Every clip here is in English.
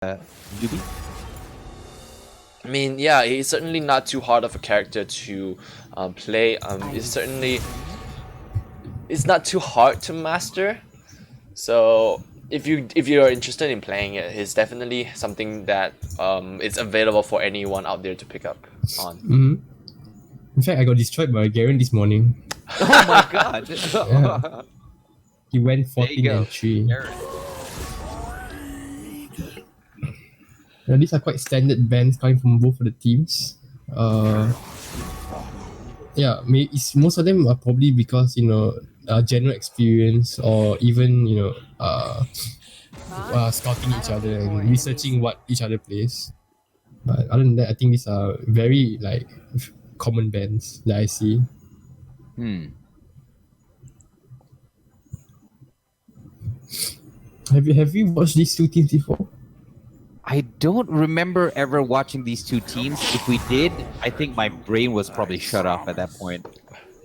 Yubi? I mean, yeah, he's certainly not too hard of a character to play. It's not too hard to master. So if you're interested in playing it, it's definitely something that is available for anyone out there to pick up on. Mm-hmm. In fact, I got destroyed by Garen this morning. Oh my god! Yeah. He went There you 14 go. and 3. Aaron. Now, these are quite standard bans coming from both of the teams. Yeah, most of them are probably because general experience or even scouting each other and researching what each other plays. But other than that, I think these are very common bans that I see. Have you watched these two teams before? I don't remember ever watching these two teams. If we did, I think my brain was probably shut off at that point.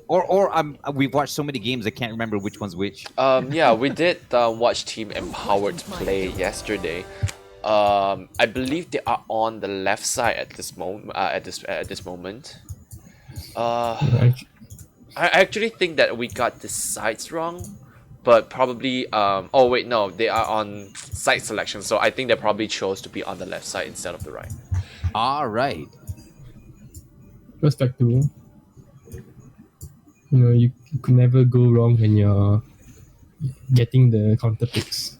Or we've watched so many games I can't remember which one's which. Yeah, we did watch Team Empowered play yesterday. I believe they are on the left side at this moment. At this moment. I actually think that we got the sides wrong, but probably oh wait, no, they are on side selection, so I think they probably chose to be on the left side instead of the right. All right. Respectable. You could never go wrong when you're getting the counter picks.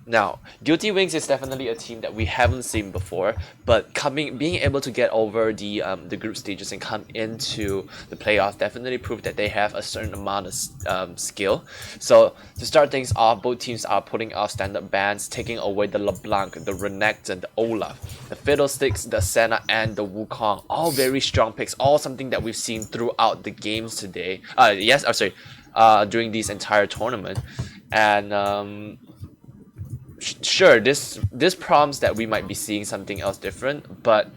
Now, Guilty Wings is definitely a team that we haven't seen before, but being able to get over the group stages and come into the playoff definitely proved that they have a certain amount of skill. So to start things off, both teams are putting out standard bans, taking away the LeBlanc, the Renekton, the Olaf, the Fiddlesticks, the Senna, and the Wukong. All very strong picks, all something that we've seen throughout the games today. During this entire tournament, and sure, this prompts that we might be seeing something else different, but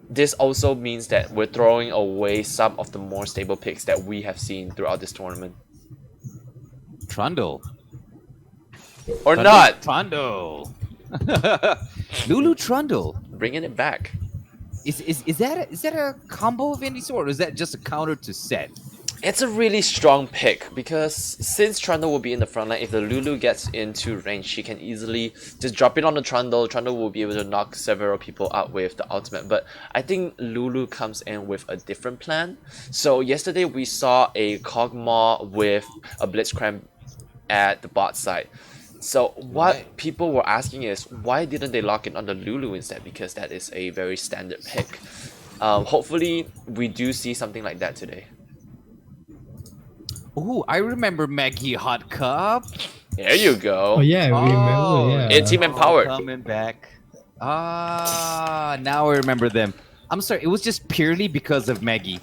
this also means that we're throwing away some of the more stable picks that we have seen throughout this tournament. Trundle. Or not! Trundle. Lulu Trundle. Bringing it back. Is that a combo of any sort, or is that just a counter to set? It's a really strong pick because since Trundle will be in the front line, if the Lulu gets into range, she can easily just drop it on the Trundle. Trundle will be able to knock several people out with the ultimate. But I think Lulu comes in with a different plan. So yesterday we saw a Kog'Maw with a Blitzcrank at the bot side. So what people were asking is, why didn't they lock it on the Lulu instead? Because that is a very standard pick. Hopefully we do see something like that today. Oh, I remember Maggie Hot Cup. There you go. Oh yeah, I remember. Yeah. In Team Empowered. Coming back. Now I remember them. I'm sorry, it was just purely because of Maggie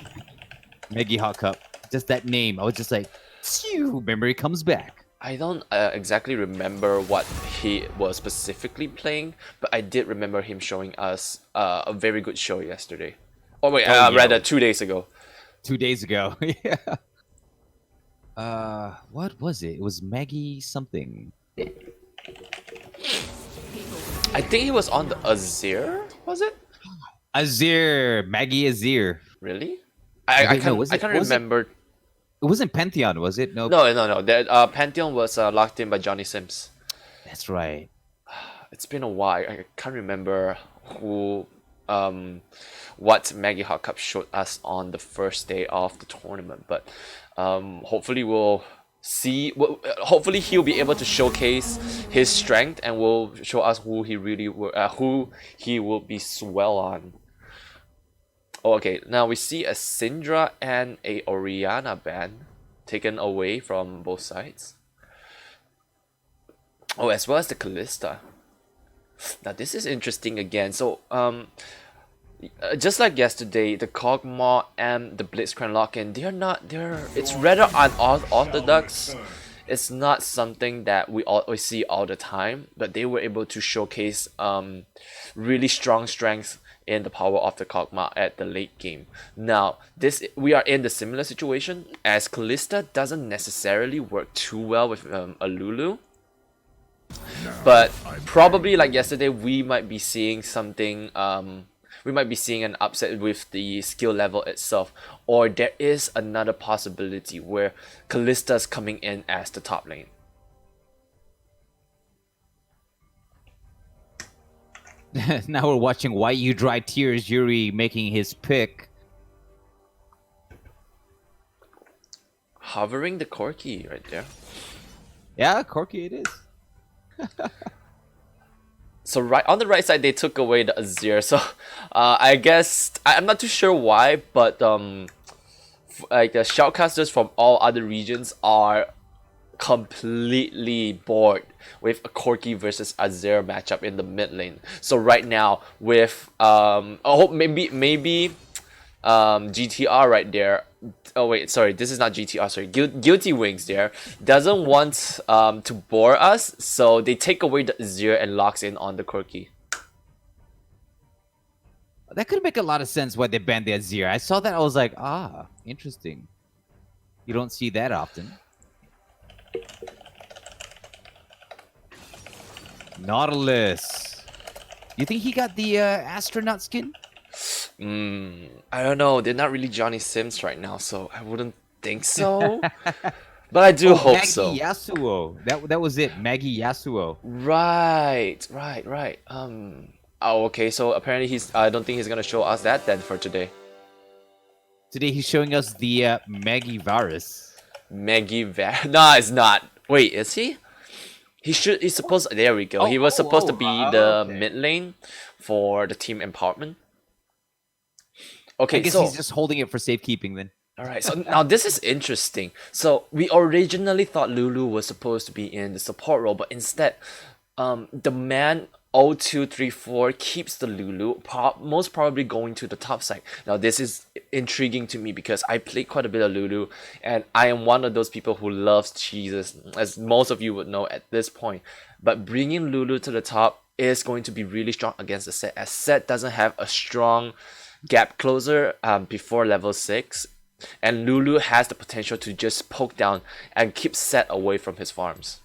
Hot Cup. Just that name. I was just like, phew, memory comes back. I don't exactly remember what he was specifically playing, but I did remember him showing us a very good show yesterday. Oh wait, rather 2 days ago. 2 days ago, yeah. What was it? It was Maggie something. I think he was on the Azir, was it? Azir, Maggie Azir. Really? I can't remember. It wasn't Pantheon, was it? No. That Pantheon was locked in by Johnny Sims. That's right. It's been a while. I can't remember what Maggie Hot Cup showed us on the first day of the tournament, but hopefully we'll see. Hopefully he'll be able to showcase his strength and will show us who he will be swell on. Oh, okay, now we see a Syndra and a Orianna ban taken away from both sides. Oh, as well as the Kalista. Now this is interesting again. So just like yesterday, the Kog'Maw and the Blitzcrank lock-in, it's rather unorthodox. It's not something that we always see all the time, but they were able to showcase really strong strength in the power of the Kog'Maw at the late game. Now, we are in the similar situation, as Kalista doesn't necessarily work too well with a Lulu. But probably like yesterday, we might be seeing something. We might be seeing an upset with the skill level itself, or there is another possibility where Kallista's coming in as the top lane. Now we're watching Why You Dry Tears, Yuri making his pick. Hovering the Corki right there. Yeah, Corky it is. So right on the right side, they took away the Azir. So I guess I'm not too sure why, but like the shoutcasters from all other regions are completely bored with a Corki versus Azir matchup in the mid lane. So right now with oh maybe GTR right there. Oh wait, sorry, this is not GTR. Sorry, Guilty Wings there doesn't want to bore us, so they take away the Azir and locks in on the Corki. That could make a lot of sense why they banned the Azir. I saw that, I was like, interesting. You don't see that often. Nautilus. You think he got the astronaut skin? I don't know. They're not really Johnny Sims right now, so I wouldn't think so. But I do hope Maggie so. Yasuo. That was it. Maggie Yasuo. Right. Oh, okay. So apparently he's. I don't think he's gonna show us that then for today. Today he's showing us the Maggie virus. No, it's not. Wait, is he? He should. He's supposed. There we go. He was supposed to be the mid lane for the team empowerment. Okay, I guess so he's just holding it for safekeeping then. alright, so now this is interesting. So we originally thought Lulu was supposed to be in the support role, but instead, the man 0234 keeps the Lulu, most probably going to the top side. Now this is intriguing to me because I played quite a bit of Lulu, and I am one of those people who loves cheeses, as most of you would know at this point. But bringing Lulu to the top is going to be really strong against the set, as set doesn't have a strong gap closer before level 6, and Lulu has the potential to just poke down and keep Set away from his farms.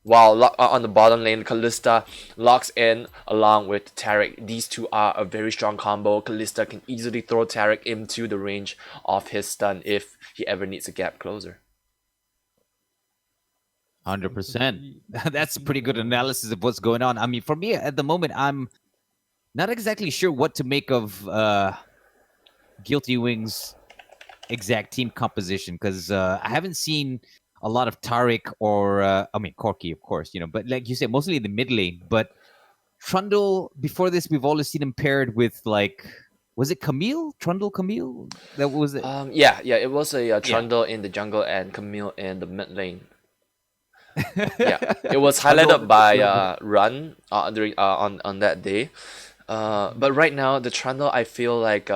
While on the bottom lane, Kalista locks in along with Taric. These two are a very strong combo. Kalista can easily throw Taric into the range of his stun if he ever needs a gap closer. 100%. That's a pretty good analysis of what's going on. I mean, for me at the moment, I'm not exactly sure what to make of Guilty Wings' exact team composition, because I haven't seen a lot of Taric or Corki, of course, but like you said, mostly in the mid lane. But Trundle, before this, we've always seen him paired with, like, was it Camille? Trundle Camille? That was it. Yeah, it was a Trundle in the jungle and Camille in the mid lane. Yeah, it was highlighted by Run during on that day. But right now, the Trundle, I feel like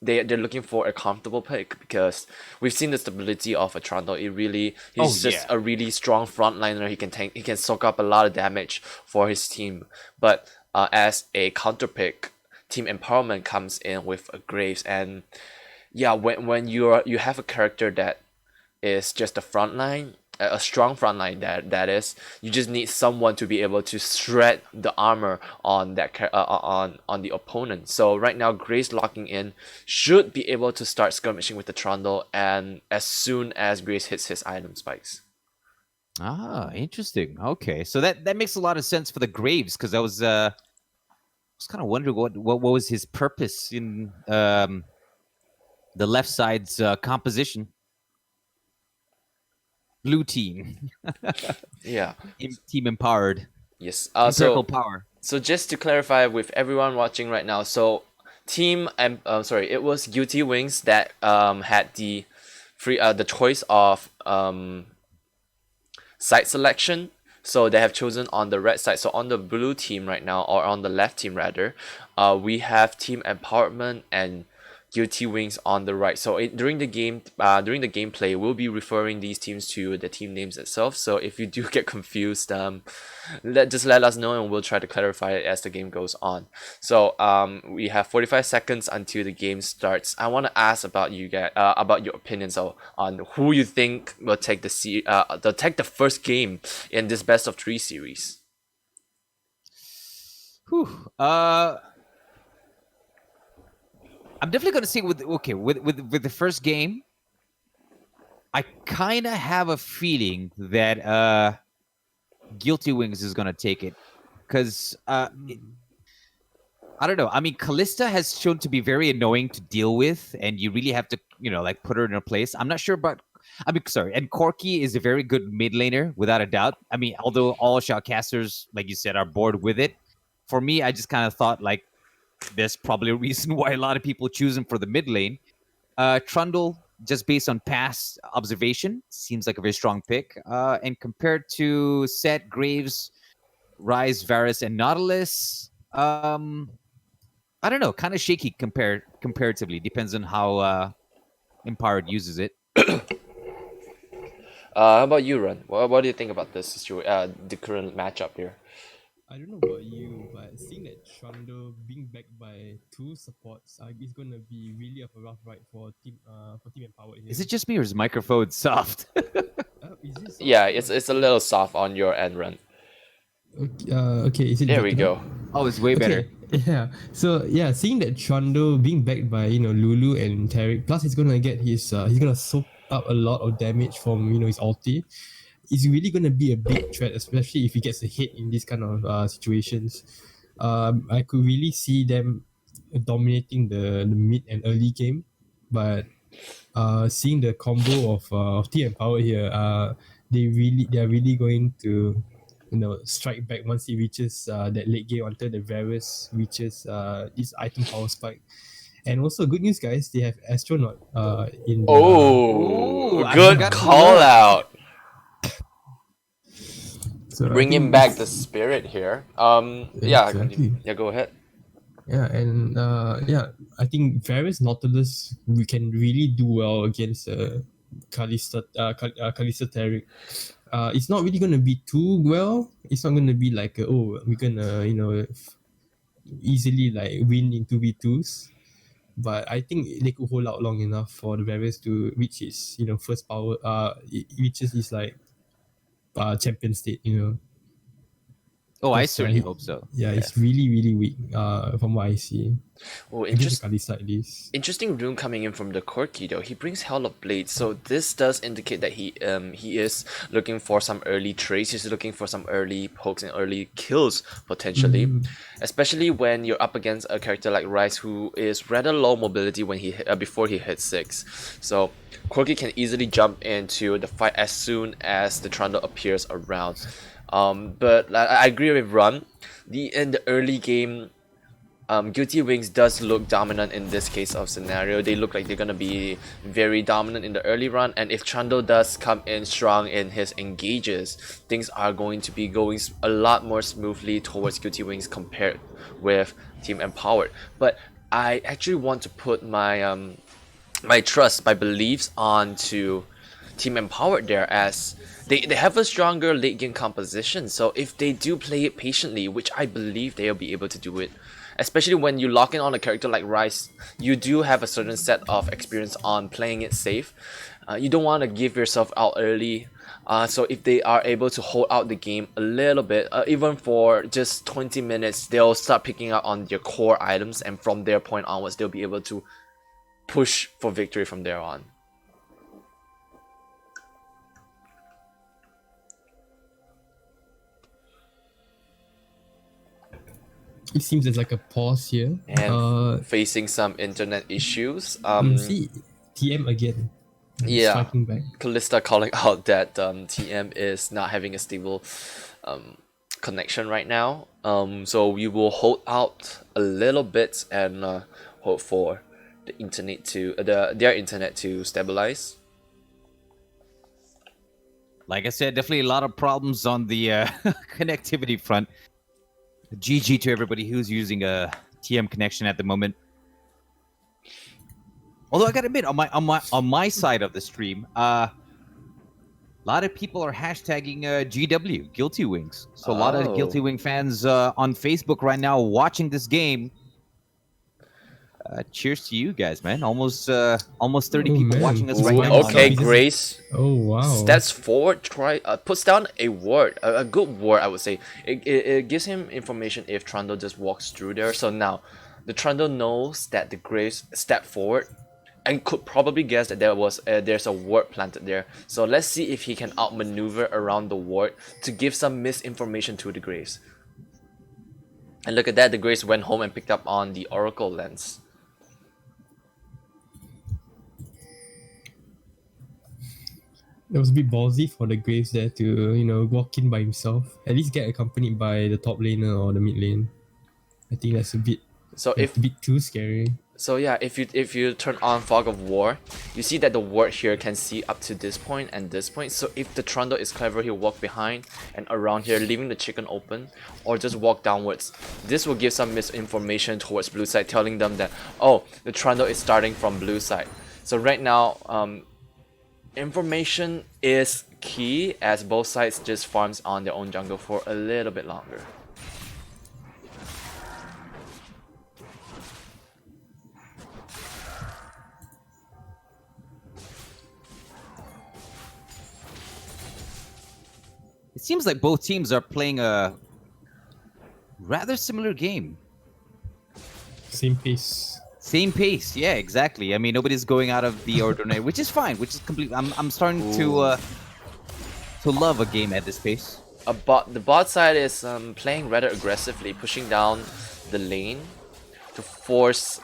they're looking for a comfortable pick, because we've seen the stability of a Trundle. He's just a really strong frontliner. He can soak up a lot of damage for his team. But as a counter pick, Team Empowerment comes in with a Graves, and yeah, when you have a character that is just a frontline, a strong frontline, that is, you just need someone to be able to shred the armor on that on the opponent. So right now, Grace locking in should be able to start skirmishing with the Trundle, and as soon as Grace hits his item spikes. Interesting. Okay, so that makes a lot of sense for the Graves, because I was kind of wondering what was his purpose in the left side's composition. Blue team. Yeah. Team empowered. Yes. Empirical power. So just to clarify with everyone watching right now, so it was Guilty Wings that had the choice of side selection. So they have chosen on the red side. So on the blue team right now, or on the left team rather, we have Team Empowerment and Guilty Wings on the right. So during the gameplay, we'll be referring these teams to the team names itself. So if you do get confused, just let us know and we'll try to clarify it as the game goes on. So we have 45 seconds until the game starts. I want to ask about you guys, about your opinions on who you think will take the first game in this best of 3 series. Whew. I'm definitely gonna say with the first game. I kind of have a feeling that Guilty Wings is gonna take it, because I don't know. I mean, Callista has shown to be very annoying to deal with, and you really have to, like, put her in her place. I'm not sure about. And Corky is a very good mid laner, without a doubt. I mean, although all shoutcasters, like you said, are bored with it. For me, I just kind of thought, like, there's probably a reason why a lot of people choose him for the mid lane. Trundle, just based on past observation, seems like a very strong pick. And compared to Set, Graves, Rise, Varus, and Nautilus, I don't know, kind of shaky comparatively. Depends on how Empowered uses it. How about you, Ren? What do you think about this the current matchup here? I don't know about you, but seeing that Trundle being backed by 2 supports, is gonna be really of a rough ride for Team Empowered here. Is it just me, or is microphone soft? Is this Yeah, it's a little soft on your end, Ren. Okay, is it There we better now? go. Oh, it's way better. Yeah. So yeah, seeing that Trundle being backed by Lulu and Tarek, plus he's gonna get he's gonna soak up a lot of damage from his ulti. Is really gonna be a big threat, especially if he gets a hit in these kind of situations. I could really see them dominating the mid and early game, but seeing the combo of Team Empowered here, they are really going to strike back once he reaches that late game until the Varus reaches this item power spike. And also, good news, guys, they have Astronaut in the. Oh, I good forgot to call look. out. So I Bringing think back this- the spirit here. Yeah, Exactly. continue. Yeah, go ahead. Yeah, and I think Varus Nautilus we can really do well against Kalista Tarek. It's not really gonna be too well. It's not gonna be like we're gonna easily like win in 2v2s. But I think they could hold out long enough for the Varus to reach his first power. It reaches his like champion state. Oh, I Because, certainly hope so. Yeah, it's really really weak. From what I see. Oh, Against the Kalista at least. interesting rune coming in from the Corki though. He brings Hell of Blades, so this does indicate that he is looking for some early trades. He's looking for some early pokes and early kills potentially, especially when you're up against a character like Rice who is rather low mobility when before he hits 6. So Corki can easily jump into the fight as soon as the Trundle appears around. But I agree with Run. In the early game, Guilty Wings does look dominant in this case of scenario. They look like they're gonna be very dominant in the early run, and if Trundle does come in strong in his engages, things are going to be going a lot more smoothly towards Guilty Wings compared with Team Empowered. But I actually want to put my my trust, my beliefs onto Team Empowered there, as they have a stronger late game composition. So if they do play it patiently, which I believe they'll be able to do it, especially when you lock in on a character like Rice, you do have a certain set of experience on playing it safe. You don't want to give yourself out early. So if they are able to hold out the game a little bit, even for just 20 minutes, they'll start picking up on their core items, and from their point onwards, they'll be able to push for victory from there on. It seems there's like a pause here. And facing some internet issues. See, TM again. Yeah, Striking back. Callista calling out that TM is not having a stable connection right now. So we will hold out a little bit and hope for the internet to their internet to stabilize. Like I said, definitely a lot of problems on the connectivity front. GG to everybody who's using a TM connection at the moment. Although I gotta admit, on my side of the stream, a lot of people are hashtagging GW Guilty Wings. So a lot of Guilty Oh. Wing fans on Facebook right now watching this game. Cheers to you guys, man! Almost 30 Oh, people man. watching us Ooh, right now. okay, Just- Grace Oh wow. steps forward, puts down a ward, a good ward, I would say. It gives him information if Trundle just walks through there. So now, the Trundle knows that the Graves stepped forward, and could probably guess that there's a ward planted there. So let's see if he can outmaneuver around the ward to give some misinformation to the Graves. And look at that, the Graves went home and picked up on the Oracle lens. It was a bit ballsy for the Graves there to, walk in by himself. At least get accompanied by the top laner or the mid lane. I think that's a bit too scary. So yeah, if you turn on Fog of War, you see that the ward here can see up to this point and this point. So if the Trundle is clever, he'll walk behind and around here, leaving the chicken open, or just walk downwards. This will give some misinformation towards blue side, telling them that, oh, the Trundle is starting from blue side. So right now, information is key, as both sides just farms on their own jungle for a little bit longer. It seems like both teams are playing a rather similar game. Same pace. Same pace, yeah, exactly. I mean, nobody's going out of the ordinary, which is fine, which is complete. I'm starting to love a game at this pace. The bot side is playing rather aggressively, pushing down the lane to force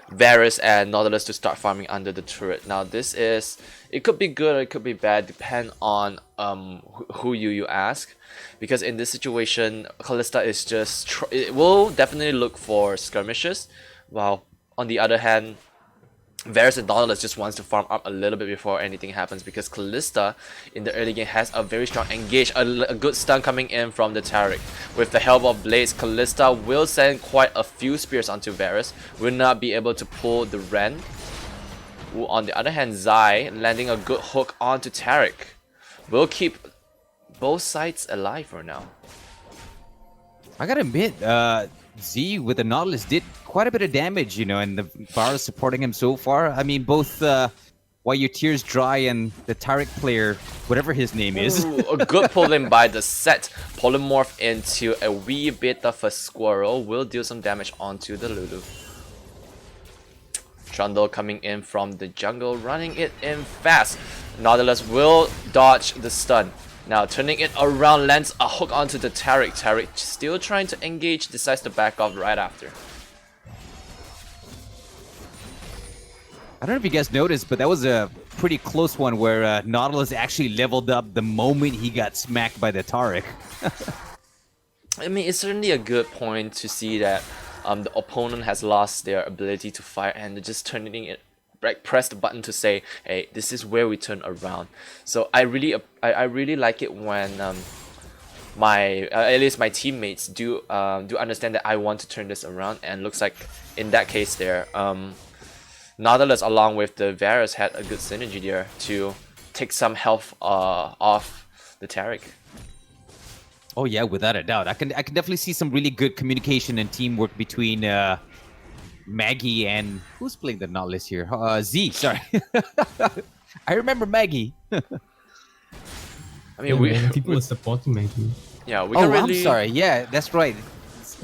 Varus and Nautilus to start farming under the turret. Now it could be good or it could be bad, depend on who you ask. Because in this situation, Kalista is just it will definitely look for skirmishes, while on the other hand, Varus and Nautilus just wants to farm up a little bit before anything happens, because Kalista in the early game has a very strong engage, a good stun coming in from the Taric. With the help of Blades, Kalista will send quite a few spears onto Varus, will not be able to pull the Ren. On the other hand, Zai landing a good hook onto Taric will keep both sides alive for now. I gotta admit, Z with the Nautilus did quite a bit of damage, and the Varus supporting him so far. I mean, both While Your Tears Dry and the Taric player, whatever his name is. Ooh, a good pull in by the set. Polymorph into a wee bit of a squirrel will deal some damage onto the Lulu. Trundle coming in from the jungle, running it in fast. Nautilus will dodge the stun. Now turning it around, lands a hook onto the Taric. Taric still trying to engage, decides to back off right after. I don't know if you guys noticed, but that was a pretty close one where Nautilus actually leveled up the moment he got smacked by the Taric. I mean, it's certainly a good point to see that the opponent has lost their ability to fire and they're just turning it, like, press the button to say, hey, this is where we turn around. So I really like it when at least my teammates do understand that I want to turn this around, and looks like in that case there, Nautilus along with the Varus had a good synergy there to take some health off the Taric. Oh yeah, without a doubt. I can definitely see some really good communication and teamwork between Maggie and who's playing the Nautilus here? Z, sorry. I remember Maggie. I mean, people are supporting Maggie. Yeah, we Oh, can really... I'm sorry. Yeah, that's right.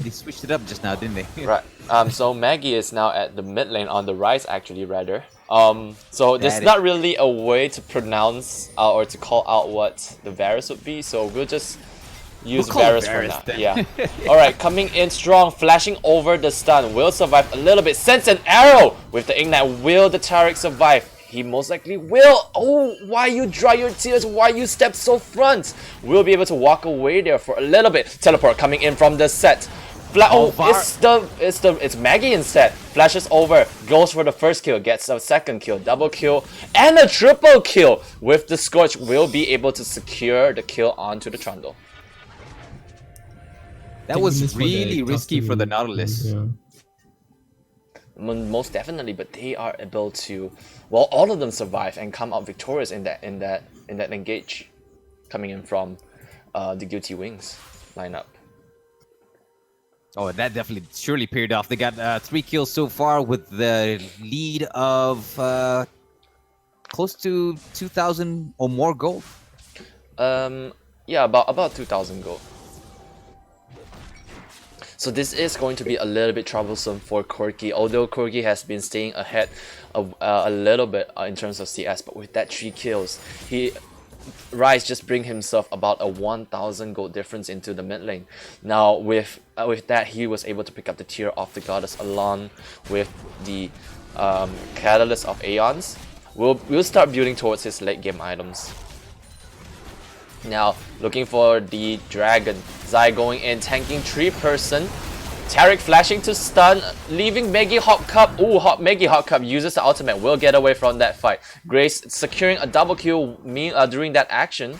They switched it up just now, didn't they? Right. So Maggie is now at the mid lane, on the rise actually rather. So there's That not really a way to pronounce or to call out what the Varus would be, so we'll just use call it Varus for Varus now. then. Yeah. Alright, coming in strong, flashing over the stun, will survive a little bit, sends an arrow with the ignite. Will the Taric survive? He most likely will. Oh, why you dry your tears? Why you step so front? We'll be able to walk away there for a little bit. Teleport coming in from the set. It's Maggie instead. Flashes over, goes for the first kill, gets a second kill, double kill, and a triple kill. With the Scorch, will be able to secure the kill onto the Trundle. That was really risky for the Nautilus. Yeah. most definitely, but they are able to, well, all of them survive and come out victorious in that engage, coming in from the Guilty Wings lineup. Oh, that definitely surely paid off. They got 3 kills so far with the lead of close to 2,000 or more gold. Yeah, about 2,000 gold. So this is going to be a little bit troublesome for Corki, although Corki has been staying ahead a little bit in terms of CS, but with that 3 kills, Rise just bring himself about a 1,000 gold difference into the mid lane. Now with that, he was able to pick up the tier of the goddess along with the catalyst of Aeons. We'll start building towards his late game items. Now looking for the dragon. Zai going in, tanking 3-person. Taric flashing to stun, leaving TheMoeHawk Cup. Ooh, TheMoeHawk Cup uses the ultimate, will get away from that fight. Grace securing a double kill during that action.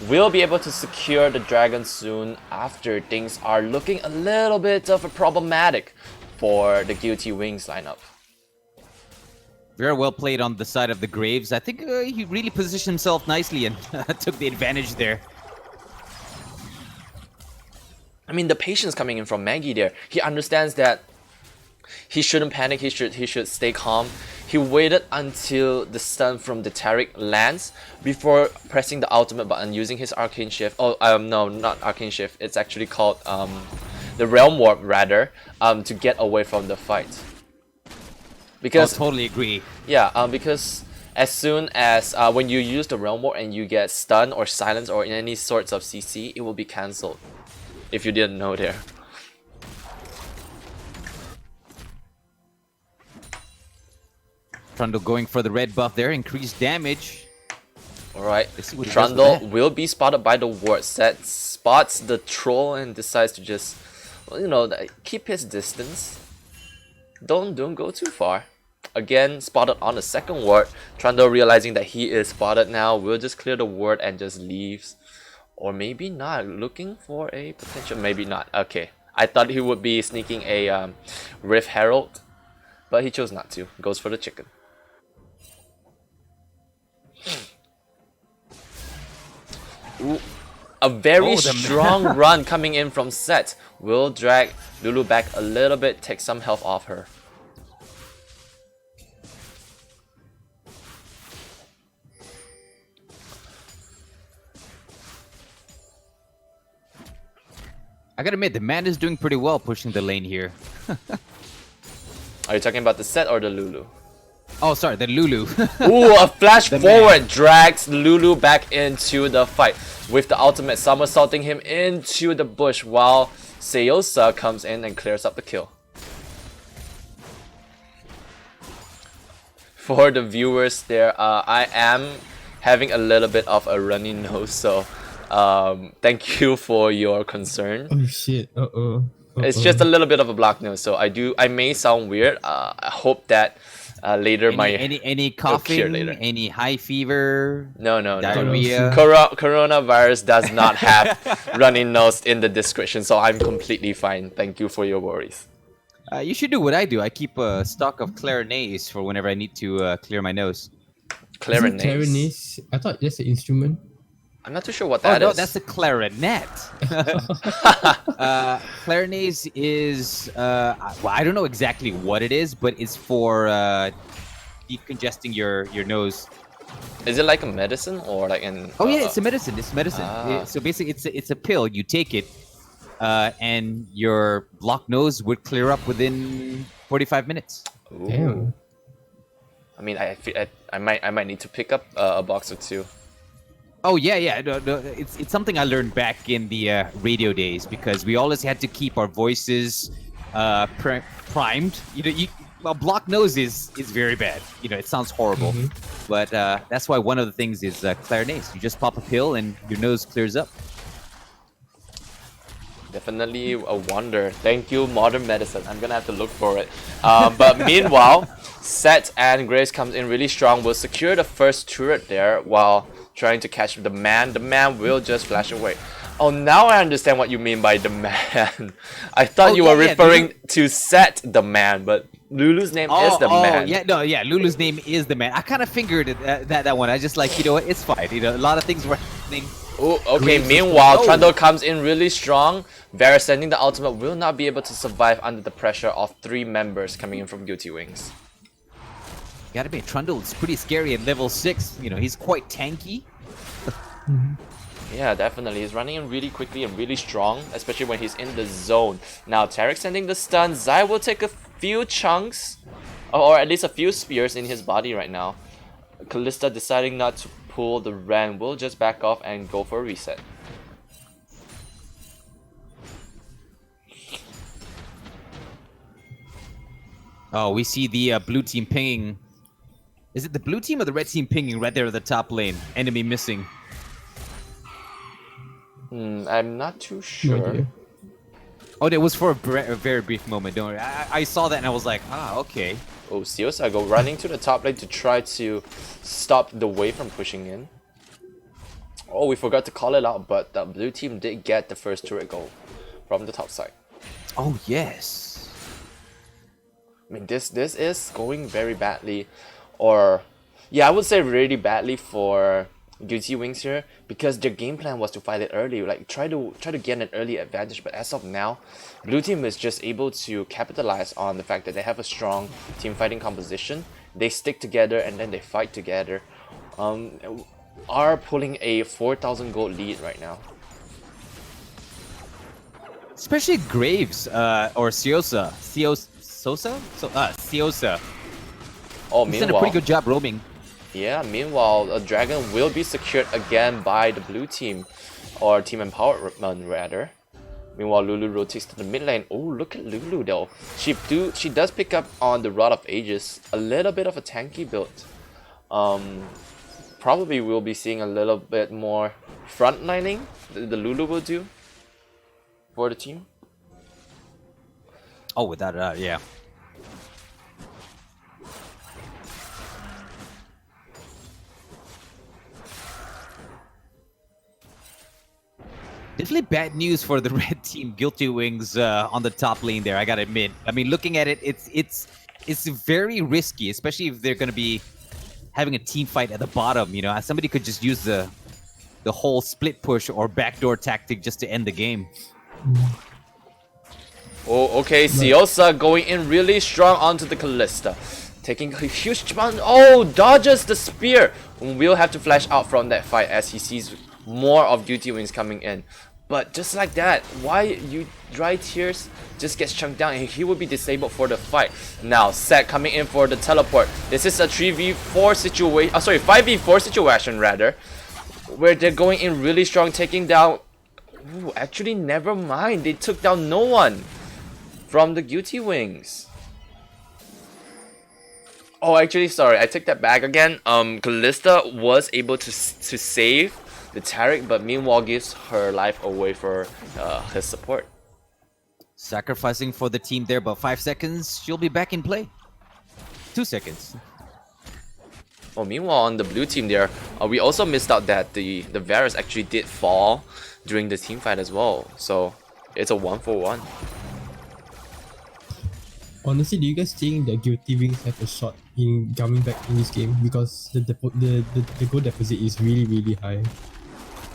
Will be able to secure the dragon soon after things are looking a little bit of a problematic for the Guilty Wings lineup. Very well played on the side of the Graves. I think he really positioned himself nicely and took the advantage there. I mean, the patience coming in from Maggie there. He understands that he shouldn't panic, he should stay calm. He waited until the stun from the Taric lands before pressing the ultimate button using his Arcane Shift. Oh, no, not Arcane Shift. It's actually called the Realm Warp rather, to get away from the fight. Because totally agree. Yeah, because as soon as when you use the Realm Warp and you get stunned or silenced or in any sorts of CC, it will be cancelled. If you didn't know there. Trundle going for the red buff there, increased damage. Alright, Trundle will be spotted by the ward set, spots the troll and decides to just, you know, keep his distance. Don't go too far. Again, spotted on the second ward. Trundle realizing that he is spotted now, will just clear the ward and just leaves. Or maybe not, looking for a potential, maybe not, okay. I thought he would be sneaking a Rift Herald, but he chose not to, goes for the chicken. Ooh, a very strong run coming in from Set, will drag Lulu back a little bit, take some health off her. I gotta admit, the man is doing pretty well pushing the lane here. Are you talking about the Set or the Lulu? Oh, sorry, the Lulu. Ooh, a flash forward drags Lulu back into the fight with the ultimate somersaulting him into the bush while Seosa comes in and clears up the kill. For the viewers there, I am having a little bit of a runny nose, so thank you for your concern. Oh shit, It's just a little bit of a blocked nose, so I may sound weird. I hope that later any coughing, later. Any high fever, no, diarrhea. Coronavirus does not have runny nose in the description, so I'm completely fine. Thank you for your worries. You should do what I do. I keep a stock of clarinets for whenever I need to clear my nose. Clarinets? I thought that's an instrument. I'm not too sure what that is. No, that's a clarinet. Clarinets is, well, I don't know exactly what it is, but it's for decongesting your nose. Is it like a medicine or like an? Oh yeah, it's a medicine. It's medicine. Ah. So basically, it's a pill. You take it, and your blocked nose would clear up within 45 minutes. Ooh. Damn. I mean, I might need to pick up a box or two. Oh yeah. No, it's something I learned back in the radio days because we always had to keep our voices primed. A blocked nose is very bad. It sounds horrible, but that's why one of the things is clarinets. You just pop a pill and your nose clears up. Definitely a wonder. Thank you, modern medicine. I'm gonna have to look for it. But meanwhile, Set and Grace comes in really strong. Will secure the first turret there while trying to catch the man. The man will just flash away. Oh, now I understand what you mean by the man. I thought you were referring to Set the man, but Lulu's name is the man. yeah, no, yeah. Lulu's name is the man. I kind of figured it, that one. I just like, you know what? It's fine. You know, a lot of things were happening. Oh, okay. Graves Meanwhile, is- Trundle comes in really strong. Varus sending the ultimate will not be able to survive under the pressure of 3 members coming in from Guilty Wings. Gotta be. Trundle is pretty scary at level 6. You know, he's quite tanky. Yeah, definitely. He's running in really quickly and really strong, especially when he's in the zone. Now, Tarek sending the stun. Zai will take a few chunks, or at least a few spears in his body right now. Kalista deciding not to pull the Ren will just back off and go for a reset. Oh, we see the blue team pinging. Is it the blue team or the red team pinging right there at the top lane? Enemy missing. I'm not too No sure. idea. Oh, that was for a very brief moment. Don't worry. I saw that and I was like, okay. Oh, Siosa go running to the top lane to try to stop the wave from pushing in. Oh, we forgot to call it out, but the blue team did get the first turret goal from the top side. Oh, yes. I mean, this is going very badly, or yeah, I would say really badly for Guilty Wings here, because their game plan was to fight it early, like try to get an early advantage. But as of now, blue team is just able to capitalize on the fact that they have a strong team fighting composition. They stick together and then they fight together. Are pulling a 4,000 gold lead right now. Especially Graves or Siosa. Siosa? Siosa. Oh, He's done a meanwhile, pretty good job roaming. yeah, meanwhile, a dragon will be secured again by the blue team, or team empowerment rather. Meanwhile, Lulu rotates to the mid lane. Oh, look at Lulu though. She does pick up on the Rod of Ages, a little bit of a tanky build. Probably we'll be seeing a little bit more frontlining the Lulu will do for the team. Oh, without a doubt, yeah. Definitely bad news for the red team. Guilty Wings on the top lane there, I gotta admit. I mean, looking at it, it's very risky, especially if they're gonna be having a team fight at the bottom. You know, somebody could just use the whole split push or backdoor tactic just to end the game. Oh, okay, Siosa going in really strong onto the Kalista. Taking a huge amount. Oh, dodges the spear. We'll have to flash out from that fight as he sees more of Guilty Wings coming in. But just like that, why you Dry Tears just gets chunked down and he will be disabled for the fight. Now, Set coming in for the teleport. This is a 3v4 situation. 5v4 situation rather. Where they're going in really strong, taking down. Ooh, actually, never mind. They took down no one from the Guilty Wings. Oh, actually, sorry. I take that back again. Kalista was able to save the Tarek, but meanwhile gives her life away for his support. Sacrificing for the team there, but 5 seconds, she'll be back in play. 2 seconds. Oh, meanwhile on the blue team there, we also missed out that the Varus actually did fall during the team fight as well. So it's a 1-for-1. Honestly, do you guys think that Guilty Wings have a shot in coming back in this game? Because the goal deficit is really, really high.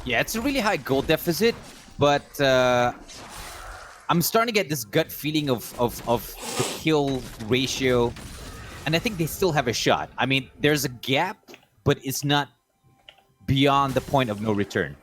Yeah, it's a really high goal deficit, but I'm starting to get this gut feeling of the kill ratio, and I think they still have a shot. I mean, there's a gap, but it's not beyond the point of no return.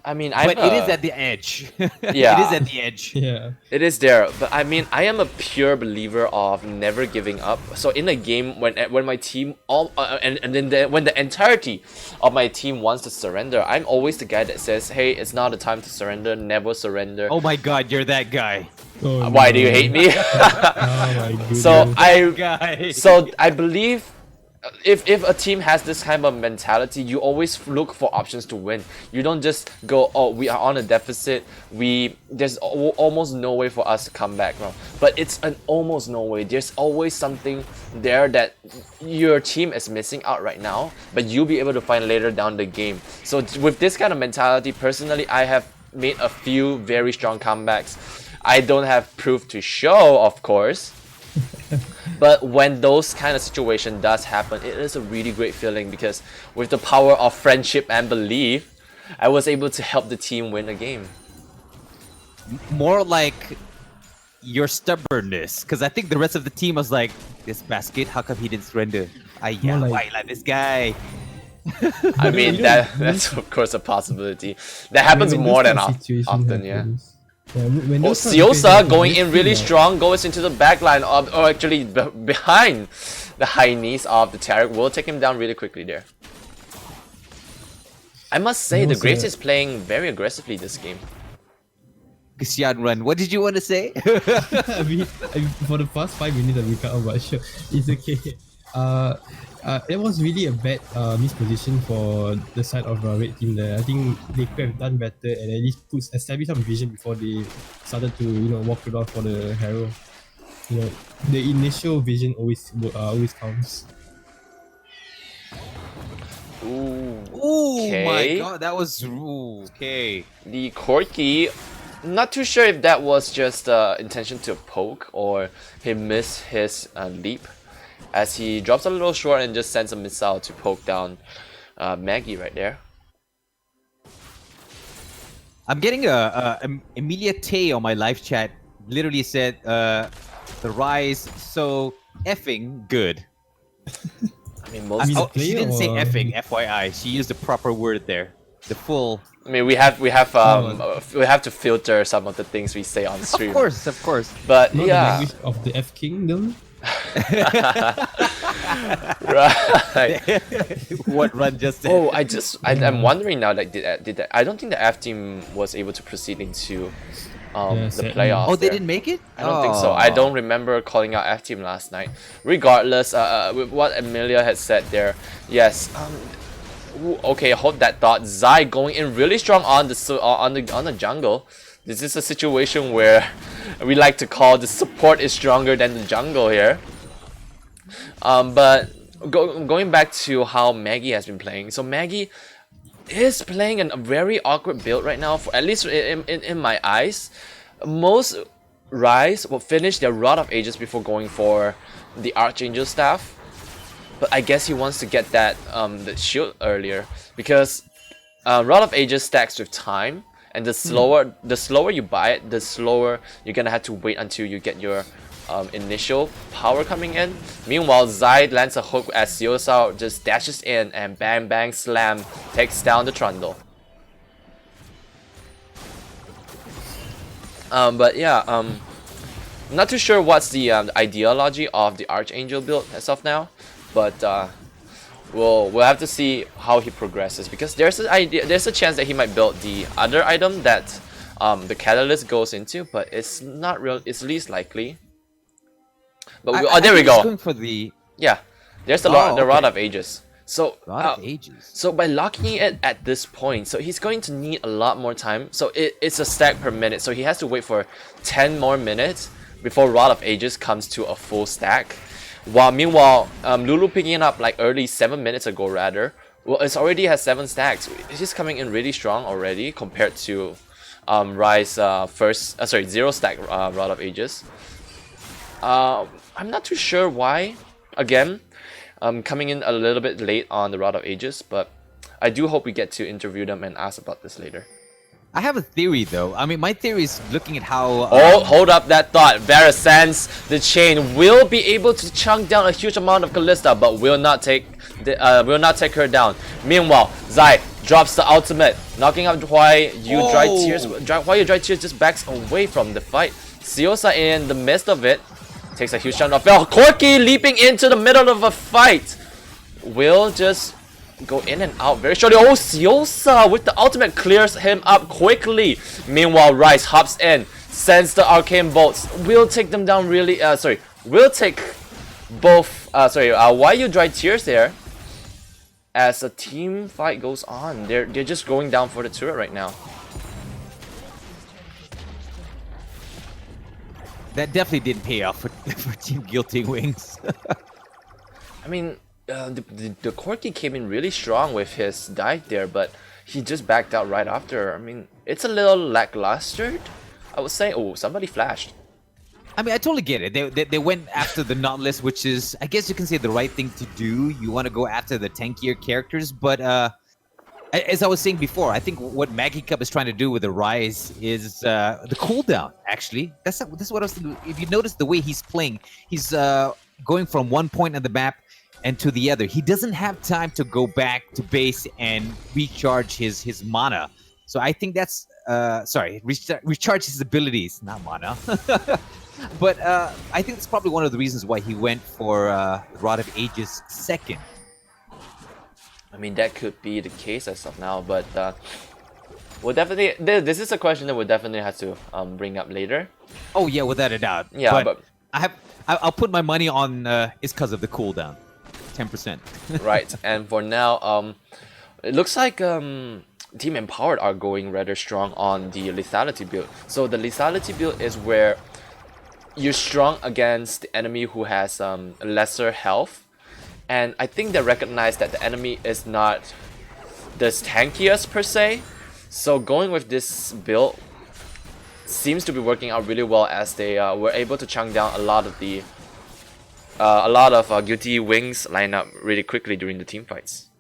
I mean, But it is at the edge. Yeah. It is at the edge. Yeah. It is there, but I mean, I am a pure believer of never giving up. So in a game, when my team when the entirety of my team wants to surrender, I'm always the guy that says, "Hey, it's not the time to surrender. Never surrender." Oh my God, you're that guy. Oh, Why no. do you hate me? Oh my goodness. So Guy. I believe if a team has this kind of mentality, you always look for options to win. You don't just go, oh, we are on a deficit. There's almost no way for us to come back, bro. But it's an almost no way. There's always something there that your team is missing out right now, but you'll be able to find later down the game. So with this kind of mentality, personally, I have made a few very strong comebacks. I don't have proof to show, of course. But when those kind of situation does happen, it is a really great feeling because with the power of friendship and belief, I was able to help the team win a game. More like your stubbornness, because I think the rest of the team was like, this basket, how come he didn't surrender? Yeah, More why like this guy? I mean, that's of course a possibility. That happens When more those than kind of situation often, yeah. happens, when Oh, those kind of Siosa situations going happen, in really you feel strong, goes into the backline, or actually behind the high knees of the Tarek. Will take him down really quickly there. I must say, the Graves is playing very aggressively this game. Xian Run, what did you want to say? For the past 5 minutes I've been cut off, but sure, it's okay. It was really a bad misposition for the side of red team there. I think they could have done better and at least establish some vision before they started to walk it off for the hero. The initial vision always counts. Ooh, Oh my okay. god, that was okay. The Corky, not too sure if that was just intention to poke or he missed his leap, as he drops a little short and just sends a missile to poke down Maggie right there. I'm getting Emilia Tay on my live chat. Literally said, the Rise so effing good. I mean, most. mean, Oh, the she player didn't say or- effing, FYI. She used the proper word there. The full. I mean, we have to filter some of the things we say on stream. Of course. But Not the yeah, language of the F Kingdom. right. What Run just said. Oh, I'm wondering now. Like, did that? I don't think the F team was able to proceed into the sadly. playoffs. Oh, they there. didn't make it? I don't think so. I don't remember calling out F team last night. Regardless, with what Emilia had said there, yes. Okay, hold that thought. Zai going in really strong on the jungle. This is a situation where we like to call the support is stronger than the jungle here. But going back to how Maggie has been playing, so Maggie is playing a very awkward build right now, for at least in my eyes. Most Rise will finish their Rod of Ages before going for the Archangel staff, but I guess he wants to get that the shield earlier, because Rod of Ages stacks with time, and the slower you buy it, the slower you're gonna have to wait until you get your initial power coming in. Meanwhile, Zai lands a hook as Siosa just dashes in and bang bang slam takes down the Trundle. But yeah, not too sure what's the ideology of the Archangel build as of now, but we'll have to see how he progresses, because there's a chance that he might build the other item that the Catalyst goes into, but it's not real. It's least likely. But there we go. Going for the Yeah, there's the okay. Rod of Ages. So Rod of Ages. So by locking it at this point, so he's going to need a lot more time. So it's a stack per minute. So he has to wait for 10 more minutes before Rod of Ages comes to a full stack. Meanwhile, Lulu picking it up like early 7 minutes ago rather. Well, it already has 7 stacks. He's coming in really strong already compared to Rise 0 stack Rod of Ages. I'm not too sure why. Again, coming in a little bit late on the Rod of Ages, but I do hope we get to interview them and ask about this later. I have a theory though. I mean, my theory is looking at how. Hold up that thought. Varus sends the chain, will be able to chunk down a huge amount of Callista, but will not take her down. Meanwhile, Zai drops the ultimate, knocking out Why You Dry Tears. Why You Dry Tears just backs away from the fight. Siosa in the midst of it takes a huge chunk of fell. Corky leaping into the middle of a fight will just go in and out very shortly. Oh, Siosa with the ultimate clears him up quickly. Meanwhile, Rice hops in, sends the arcane bolts. Will take them down really. Will take both. Why You Dry Tears there. As a team fight goes on, they're just going down for the turret right now. That definitely didn't pay off for Team Guilty Wings. I mean, the Corky came in really strong with his dive there, but he just backed out right after. I mean, it's a little lackluster, I would say. Oh, somebody flashed. I mean, I totally get it. They went after the Nautilus, which is, I guess you can say, the right thing to do. You want to go after the tankier characters, but as I was saying before, I think what Maggie Cup is trying to do with the Rise is the cooldown. Actually, that's what I was thinking. If you notice the way he's playing, he's going from one point on the map and to the other. He doesn't have time to go back to base and recharge his mana. So I think that's recharge his abilities, not mana. But I think that's probably one of the reasons why he went for Rod of Ages second. I mean, that could be the case as of now, but we'll definitely. This is a question that we'll definitely have to bring up later. Oh yeah, without a doubt. Yeah, but I'll put my money on it's because of the cooldown, 10%. Right, and for now, it looks like Team Empowered are going rather strong on the lethality build. So the lethality build is where you're strong against the enemy who has lesser health, and I think they recognize that the enemy is not the tankiest per se. So going with this build seems to be working out really well, as they were able to chunk down a lot of Guilty Wings lineup really quickly during the team fights.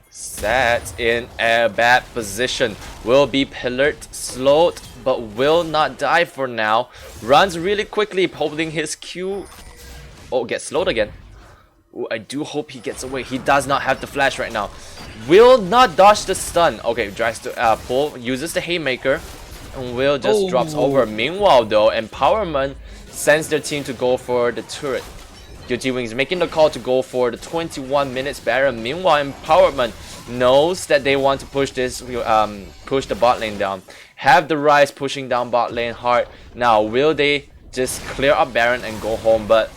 Set in a bad position, will be pillared, slowed, but will not die for now. Runs really quickly, holding his Q. Oh, gets slowed again. Ooh, I do hope he gets away. He does not have the flash right now. Will not dodge the stun. Okay, tries to pull, uses the Haymaker, and Will just drops over. Meanwhile though, Empowerment sends their team to go for the turret. Guilty Wings making the call to go for the 21 minutes Baron. Meanwhile, Empowerment knows that they want to push this, push the bot lane down. Have the Rise pushing down bot lane hard. Now, will they just clear up Baron and go home? But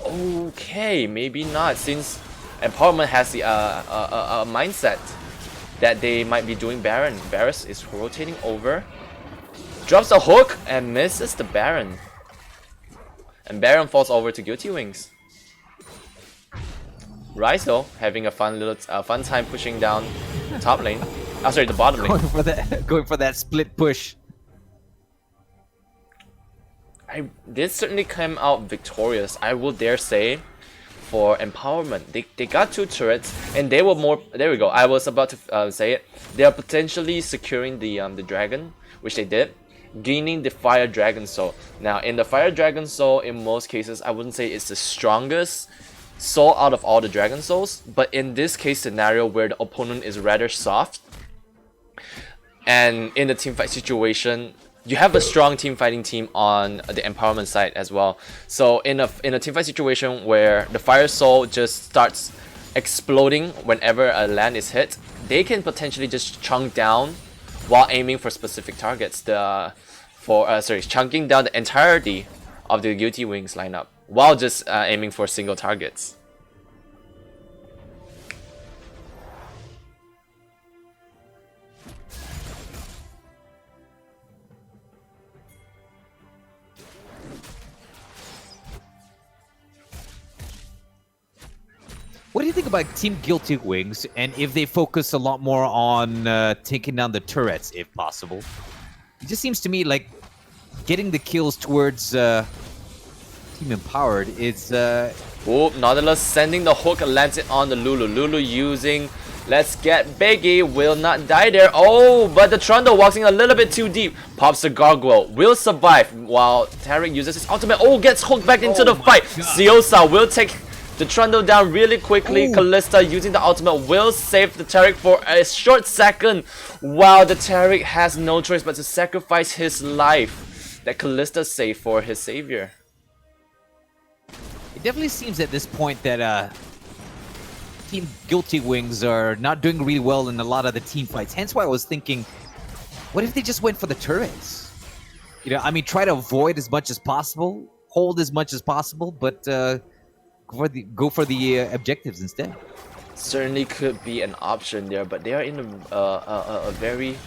okay, maybe not, since Empowerment has the mindset that they might be doing Baron. Varus is rotating over, drops a hook and misses the Baron. And Baron falls over to Guilty Wings. Rise though, having a fun time pushing down top lane. Oh, sorry, the bottom lane. Going for that split push. This certainly came out victorious, I will dare say, for Empowerment. They got 2 turrets, and they were more. There we go. I was about to say it. They are potentially securing the dragon, which they did, gaining the Fire Dragon Soul. Now, in the Fire Dragon Soul, in most cases, I wouldn't say it's the strongest soul out of all the Dragon Souls, but in this case scenario where the opponent is rather soft, and in the teamfight situation, you have a strong team fighting team on the Empowerment side as well. So in a teamfight situation where the Fire Soul just starts exploding whenever a land is hit, they can potentially just chunk down while aiming for specific targets. Chunking down the entirety of the Guilty Wings lineup while just aiming for single targets. What do you think about Team Guilty Wings, and if they focus a lot more on taking down the turrets, if possible? It just seems to me like getting the kills towards Team Empowered is... Oh, Nautilus sending the hook, lands it on the Lulu. Lulu using Let's Get Biggie, will not die there. Oh, but the Trundle walks in a little bit too deep. Pops the Gargoyle, will survive while Taric uses his ultimate. Oh, gets hooked back into the fight. Siosa will take the Trundle down really quickly. Callista using the ultimate will save the Taric for a short second, while the Taric has no choice but to sacrifice his life that Callista saved for his savior. It definitely seems at this point that Team Guilty Wings are not doing really well in a lot of the team fights. Hence why I was thinking, what if they just went for the turrets? You know, I mean, try to avoid as much as possible, hold as much as possible, but go for the objectives instead. Certainly could be an option there, but they are in a very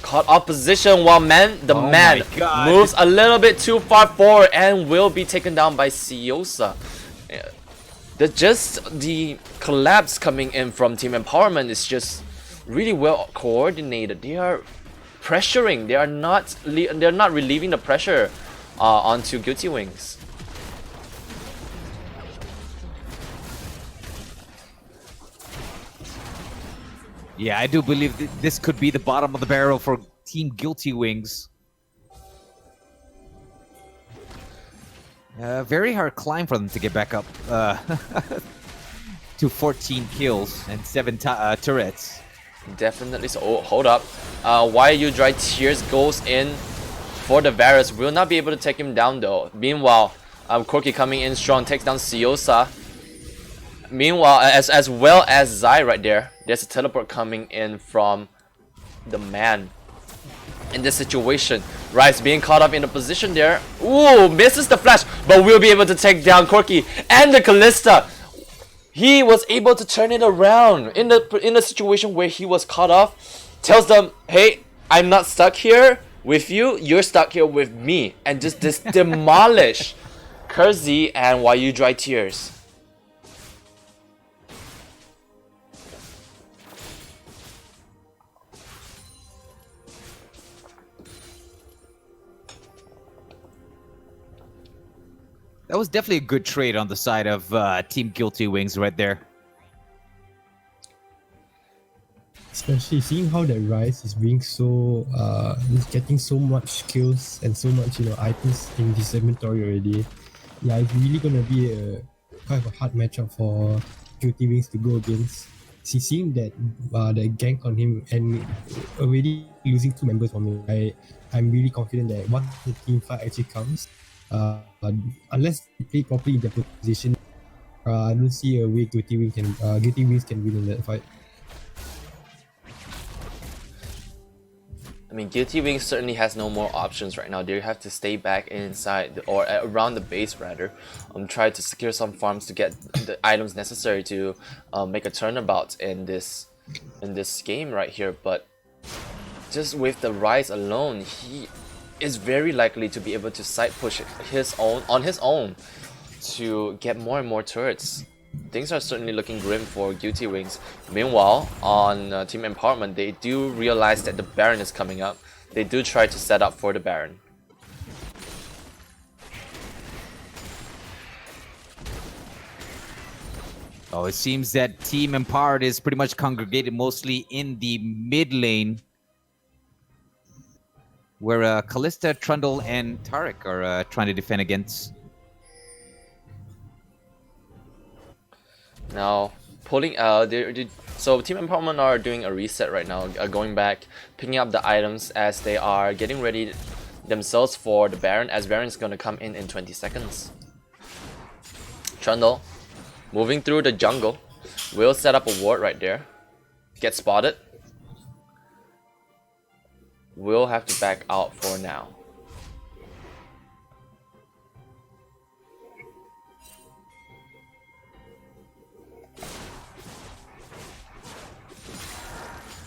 caught off position while the man moves a little bit too far forward and will be taken down by Siosa. the collapse coming in from Team Empowerment is just really well coordinated. They are pressuring. They're not relieving the pressure onto Guilty Wings. Yeah, I do believe this could be the bottom of the barrel for Team Guilty Wings. Very hard climb for them to get back up to 14 kills and 7 turrets. Definitely. So, oh, hold up. Why You Dry Tears goes in for the Varus. Will not be able to take him down though. Meanwhile, Corki coming in strong, takes down Siosa. Meanwhile, as well as Zai right there. There's a teleport coming in from the man. In this situation, Rice being caught up in a position there. Ooh, misses the flash, but will be able to take down Corki and the Callista. He was able to turn it around in the situation where he was caught off. Tells them, hey, I'm not stuck here with you. You're stuck here with me, and just demolish Kurzi and Why You Dry Tears. That was definitely a good trade on the side of Team Guilty Wings right there. Especially seeing how that Rise is being so he's getting so much skills and so much items in his inventory already. Yeah, it's really gonna be a quite a hard matchup for Guilty Wings to go against. Seeing that the gank on him and already losing 2 members for me, I'm really confident that once the team fight actually comes, unless they play properly in their position, I don't see a way Guilty Wings can win in that fight. I mean, Guilty Wings certainly has no more options right now. They have to stay back inside or around the base rather, try to secure some farms to get the items necessary to make a turnabout in this game right here. But just with the Rise alone, he is very likely to be able to side push on his own to get more and more turrets. Things are certainly looking grim for Guilty Wings. Meanwhile, on Team Empowerment, they do realize that the Baron is coming up. They do try to set up for the Baron. Oh, it seems that Team Empowered is pretty much congregated mostly in the mid lane, where Callista, Trundle, and Taric are trying to defend against. Now, pulling so Team Empowerment are doing a reset right now, going back, picking up the items as they are getting ready themselves for the Baron, as Baron is going to come in 20 seconds. Trundle, moving through the jungle, will set up a ward right there. Get spotted. Will have to back out for now.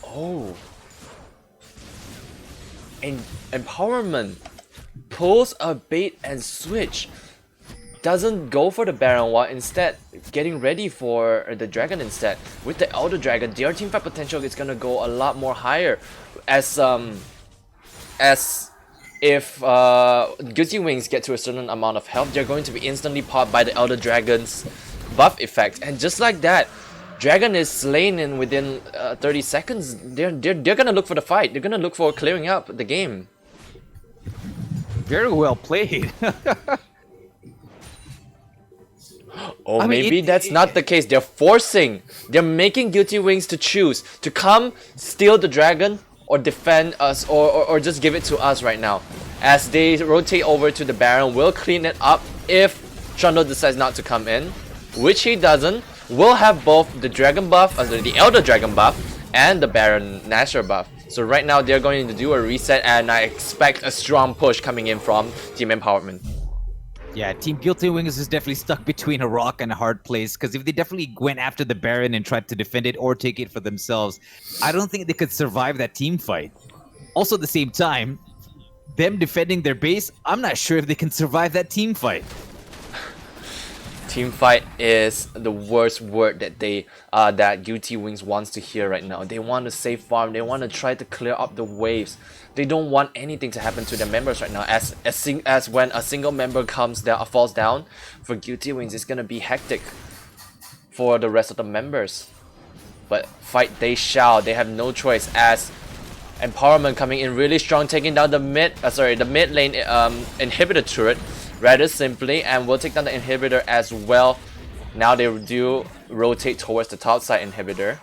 Oh. And Empowerment pulls a bait and switch. Doesn't go for the Baron while instead getting ready for the Dragon instead. With the Elder Dragon, their teamfight potential is gonna go a lot more higher. As if Guilty Wings get to a certain amount of health, they're going to be instantly popped by the Elder Dragon's buff effect. And just like that, Dragon is slain in within 30 seconds. They're gonna look for the fight. They're gonna look for clearing up the game. Very well played. Oh, I mean, maybe that's not the case. They're making Guilty Wings to choose to come steal the dragon or defend us or just give it to us right now. As they rotate over to the Baron, we'll clean it up if Trundle decides not to come in, which he doesn't. We'll have both the dragon buff, the Elder Dragon buff, and the Baron Nashor buff. So right now they're going to do a reset, and I expect a strong push coming in from Team Empowerment. Yeah, Team Guilty Wings is definitely stuck between a rock and a hard place, because if they definitely went after the Baron and tried to defend it or take it for themselves, I don't think they could survive that team fight. Also at the same time, them defending their base, I'm not sure if they can survive that team fight. Team fight is the worst word that that Guilty Wings wants to hear right now. They want to save farm. They want to try to clear up the waves. They don't want anything to happen to their members right now. As when a single member falls down, for Guilty Wings, it's gonna be hectic for the rest of the members. But fight they shall. They have no choice. As Empowerment coming in really strong, taking down the mid lane inhibitor turret rather simply, and will take down the inhibitor as well. Now they do rotate towards the top side inhibitor.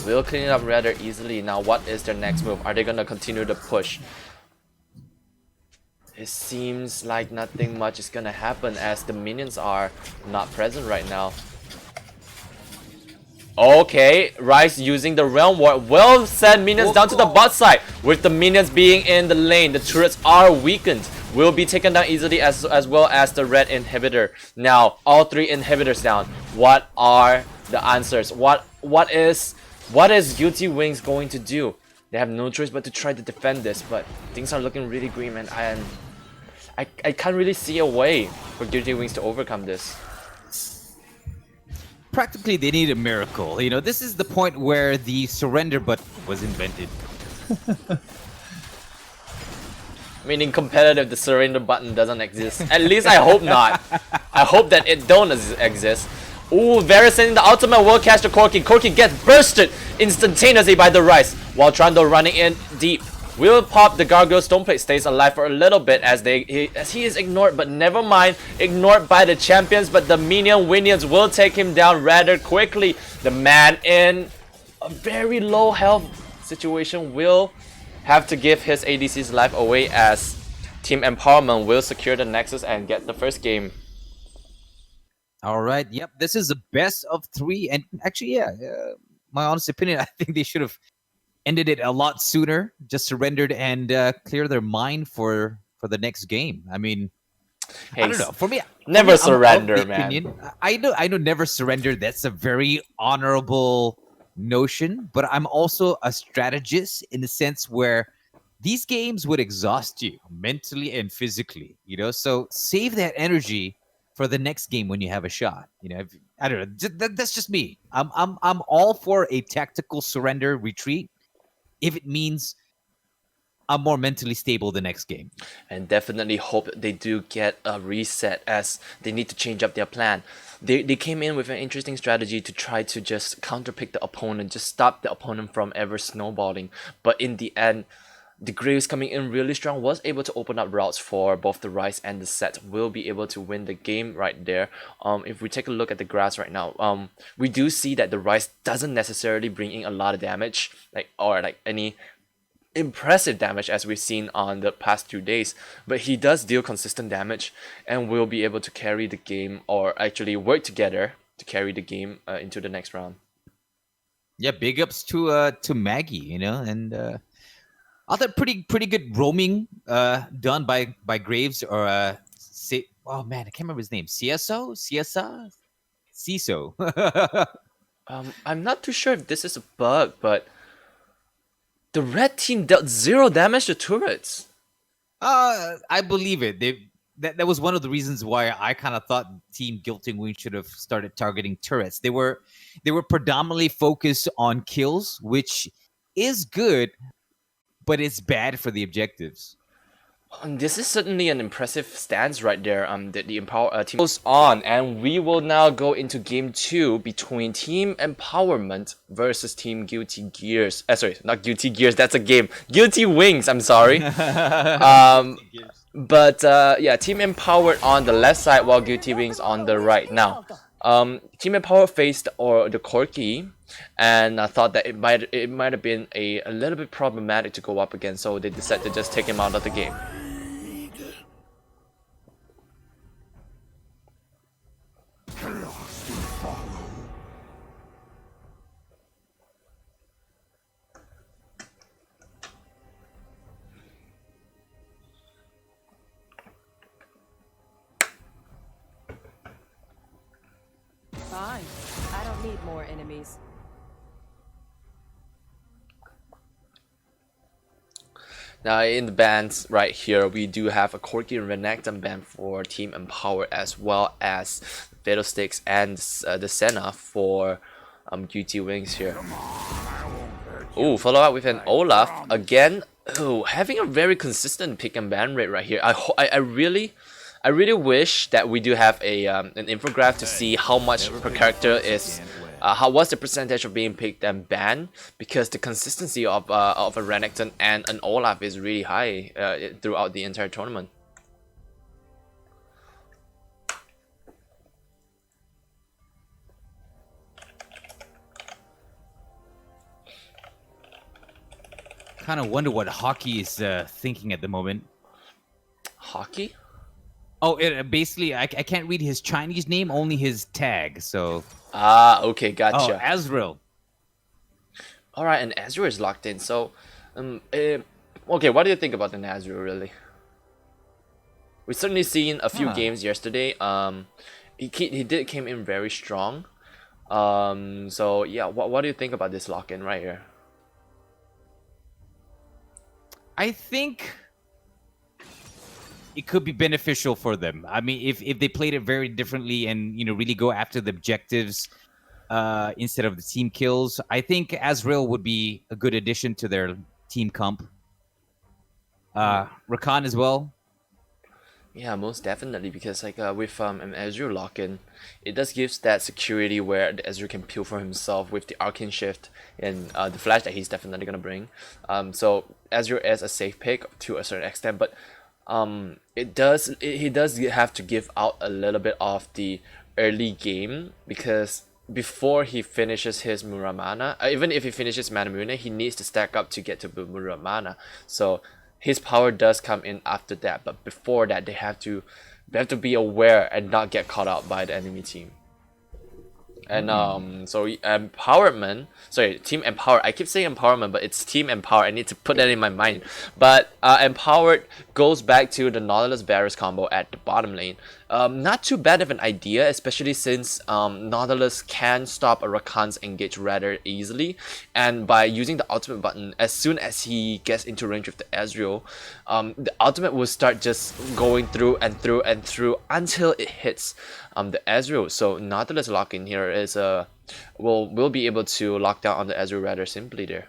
Will clean it up rather easily. Now what is their next move? Are they gonna continue to push? It seems like nothing much is gonna happen as the minions are not present right now. Okay, Rice using the Realm Ward will send minions down to the bot side. With the minions being in the lane, the turrets are weakened. Will be taken down easily as well as the red inhibitor. Now, all 3 inhibitors down. What are the answers? What is Guilty Wings going to do? They have no choice but to try to defend this, but things are looking really grim, and I can't really see a way for Guilty Wings to overcome this. Practically, they need a miracle. You know, this is the point where the surrender button was invented. Meaning competitive, the surrender button doesn't exist. At least I hope not. I hope that it don't exist. Ooh, Varus sending the ultimate will catch the Corki. Corki gets bursted instantaneously by the Rice, while Trundle running in deep. Will pop the Gargoyle Stoneplate, stays alive for a little bit as he is ignored, but never mind, ignored by the champions, but the minions will take him down rather quickly. The man in a very low health situation will have to give his ADC's life away as Team Empowerment will secure the Nexus and get the first game. All right, yep, this is the best of 3, and actually, yeah, my honest opinion, I think they should have ended it a lot sooner, just surrendered and clear their mind for the next game. I mean, Hey, I don't know. For me, never I'm of surrender, the man. opinion- I know, never surrender. That's a very honorable notion, but I'm also a strategist in the sense where these games would exhaust you mentally and physically. You know, so save that energy for the next game when you have a shot. You know, I don't know. That's just me. I'm all for a tactical surrender retreat if it means I'm more mentally stable the next game. And definitely hope they do get a reset as they need to change up their plan. They came in with an interesting strategy to try to just counterpick the opponent, just stop the opponent from ever snowballing. But in the end, the Graves coming in really strong was able to open up routes for both the Rice and the Set. Will be able to win the game right there. If we take a look at the graphs right now, we do see that the Rice doesn't necessarily bring in a lot of damage, or any impressive damage as we've seen on the past 2 days, but he does deal consistent damage and will be able to carry the game, or actually work together to carry the game into the next round. Yeah, big ups to Maggie, you know, and other pretty good roaming done by Graves or oh man, I can't remember his name. CSO. I'm not too sure if this is a bug, but the red team dealt 0 damage to turrets. I believe it. That was one of the reasons why I kind of thought Team Guilty Wing should have started targeting turrets. They were predominantly focused on kills, which is good, but it's bad for the objectives. This is certainly an impressive stance right there. The Empower team goes on, and we will now go into game 2 between Team Empowerment versus Team Guilty Gears. Sorry, not Guilty Gears. That's a game. Guilty Wings. I'm sorry. But yeah, Team Empowered on the left side, while Guilty Wings on the right. Now, Team Empowered faced the Corki, and I thought that it might have been a little bit problematic to go up against, so they decided to just take him out of the game. Fine. I don't need more enemies. Now in the bands right here, we do have a Corki and Renekton band for Team Empower, as well as Fiddlesticks and the Senna for QT Wings here. Ooh, follow up with an Olaf again. Oh, having a very consistent pick and ban rate right here. I really wish that we do have a an infograph to see how much per character is. What's the percentage of being picked and banned? Because the consistency of a Renekton and an Olaf is really high throughout the entire tournament. Kind of wonder what Hockey is thinking at the moment. Hockey? Oh, basically, I can't read his Chinese name, only his tag. So. Ah, okay, Oh, gotcha. Azrael. All right, and Azrael is locked in. So, okay, what do you think about the Azrael really? We've certainly seen a few games yesterday. He did came in very strong. So yeah, what do you think about this lock in right here? I think it could be beneficial for them. I mean, if they played it very differently and really go after the objectives instead of the team kills, I think Azrael would be a good addition to their team comp. Rakan as well. Yeah, most definitely, because like with an Azrael lock-in, it does gives that security where the Azrael can peel for himself with the Arcane Shift and the flash that he's definitely gonna bring. So Azrael is a safe pick to a certain extent, but he does have to give out a little bit of the early game, because before he finishes his Muramana, even if he finishes Manamune, he needs to stack up to get to Muramana. So his power does come in after that, but before that they have to be aware and not get caught out by the enemy team. And so Team Empower. I keep saying Empowerment, but it's Team Empower. I need to put that in my mind. But Empowered goes back to the Nautilus Varus combo at the bottom lane. Not too bad of an idea, especially since Nautilus can stop a Rakan's engage rather easily, and by using the ultimate button, as soon as he gets into range with the Ezreal, the ultimate will start just going through and through and through until it hits the Ezreal. So Nautilus lock in here is will be able to lock down on the Ezreal rather simply there.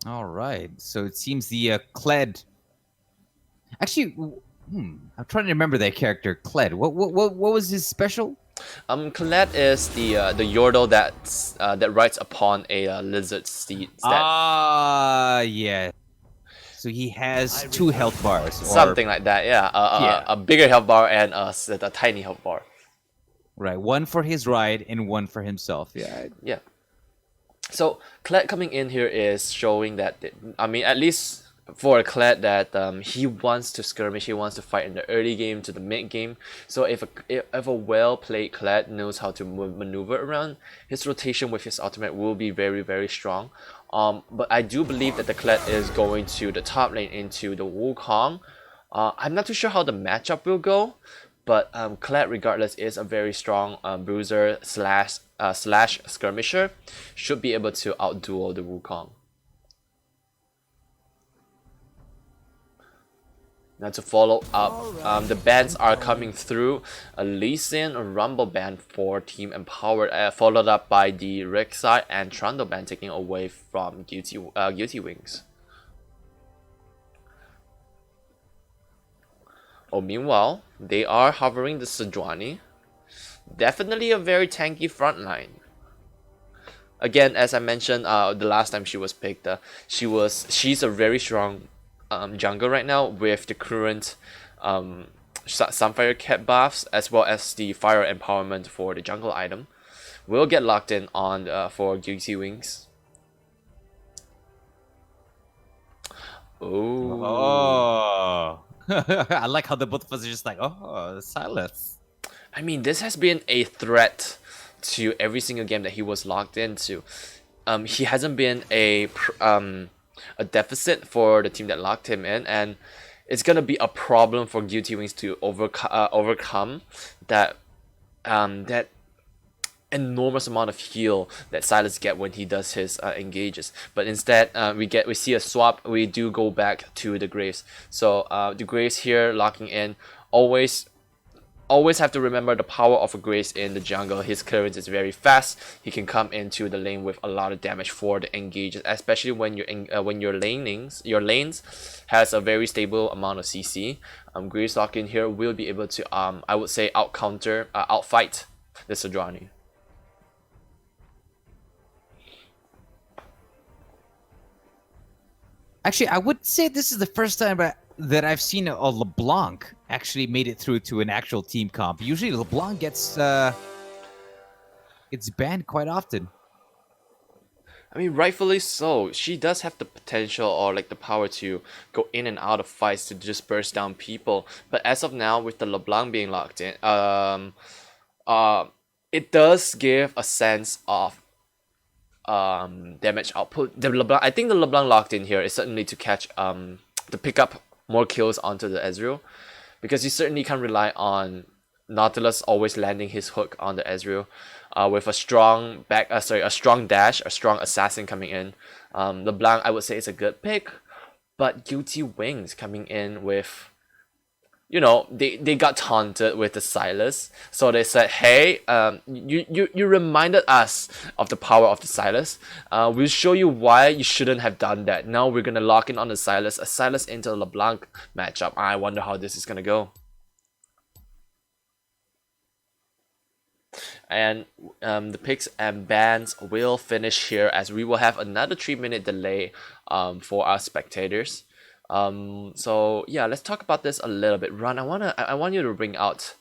All right. So it seems the Kled. Actually, I'm trying to remember that character, Kled. What was his special? Colette is the Yordle that rides upon a lizard steed. Yeah. So he has 2 health bars. Something like that, yeah. A bigger health bar and a tiny health bar. Right, one for his ride and one for himself. Yeah. Yeah. So Kled coming in here is showing that, I mean, at least for Kled, that he wants to skirmish, he wants to fight in the early game to the mid game. So if a well played Kled knows how to maneuver around, his rotation with his ultimate will be very, very strong. But I do believe that the Kled is going to the top lane into the Wukong. I'm not too sure how the matchup will go, but Kled regardless is a very strong bruiser slash skirmisher, should be able to outduel the Wukong. Now to follow up, the bans are coming through. A Lee Sin, a Rumble ban for Team Empowered, followed up by the Rek'Sai and Trundle ban taking away from Guilty Wings. Oh, meanwhile, they are hovering the Sejuani. Definitely a very tanky front line. Again, as I mentioned the last time she was picked, she's a very strong jungle right now with the current Sunfire Cat buffs, as well as the fire empowerment for the jungle item. Will get locked in on for Guilty Wings. Oh. I like how the both of us are just like, oh, Silas. I mean, this has been a threat to every single game that he was locked into. He hasn't been a deficit for the team that locked him in, and it's gonna be a problem for Guilty Wings to overcome that enormous amount of heal that Silas get when he does his engages. But instead, we see a swap. We do go back to the Graves. So the Graves here locking in. Always have to remember the power of a Grace in the jungle. His clearance is very fast. He can come into the lane with a lot of damage for the engages, especially when your lanes has a very stable amount of CC. Grace lock in here will be able to I would say outfight the Sodrani. Actually, I would say this is the first time that I've seen a LeBlanc actually made it through to an actual team comp. Usually LeBlanc gets banned quite often. I mean, rightfully so. She does have the potential or like the power to go in and out of fights to just burst down people. But as of now, with the LeBlanc being locked in, it does give a sense of damage output. I think the LeBlanc locked in here is certainly to catch to pick up more kills onto the Ezreal, because you certainly can't rely on Nautilus always landing his hook on the Ezreal. With a strong dash, a strong assassin coming in. LeBlanc, I would say, is a good pick, but Guilty Wings coming in with, they got taunted with the Silas, so they said, hey, you reminded us of the power of the Silas. We'll show you why you shouldn't have done that. Now we're gonna lock in on the Silas, a Silas into the LeBlanc matchup. I wonder how this is gonna go. And the picks and bans will finish here, as we will have another 3-minute delay for our spectators. So yeah, let's talk about this a little bit. Ron, I want you to bring out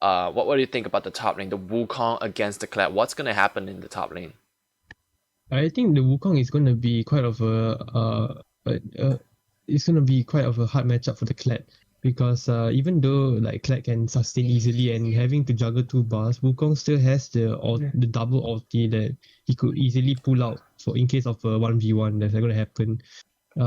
what do you think about the top lane, the Wukong against the Kled? What's gonna happen in the top lane? I think the Wukong is going to be quite of it's going to be quite of a hard matchup for the Kled, because even though like Kled can sustain easily and having to juggle 2 bars, Wukong still has the double ulti that he could easily pull out for in case of a 1v1 that's going to happen.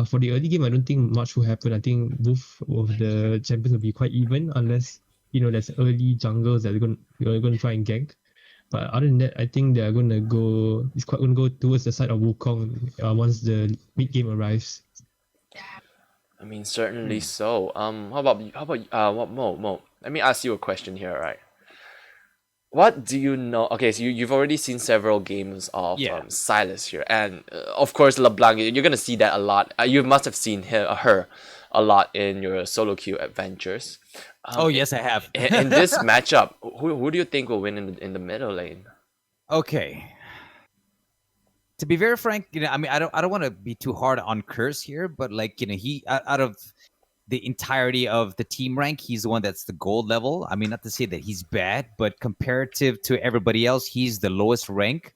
For the early game, I don't think much will happen. I think both of the champions will be quite even, unless there's early jungles that are going to try and gank. But other than that, I think they're going to go. It's quite going to go towards the side of Wukong once the mid game arrives. I mean, certainly so. How about what Mo? Let me ask you a question here, right? What do you know? Okay, so you've already seen several games of Silas here, and of course LeBlanc. You're gonna see that a lot. You must have seen her a lot in your solo queue adventures. Yes, I have. in this matchup, who do you think will win in the middle lane? Okay. To be very frank, I mean, I don't want to be too hard on Curse here, but like, he out of the entirety of the team rank, he's the one that's the gold level. I mean, not to say that he's bad, but comparative to everybody else, he's the lowest rank.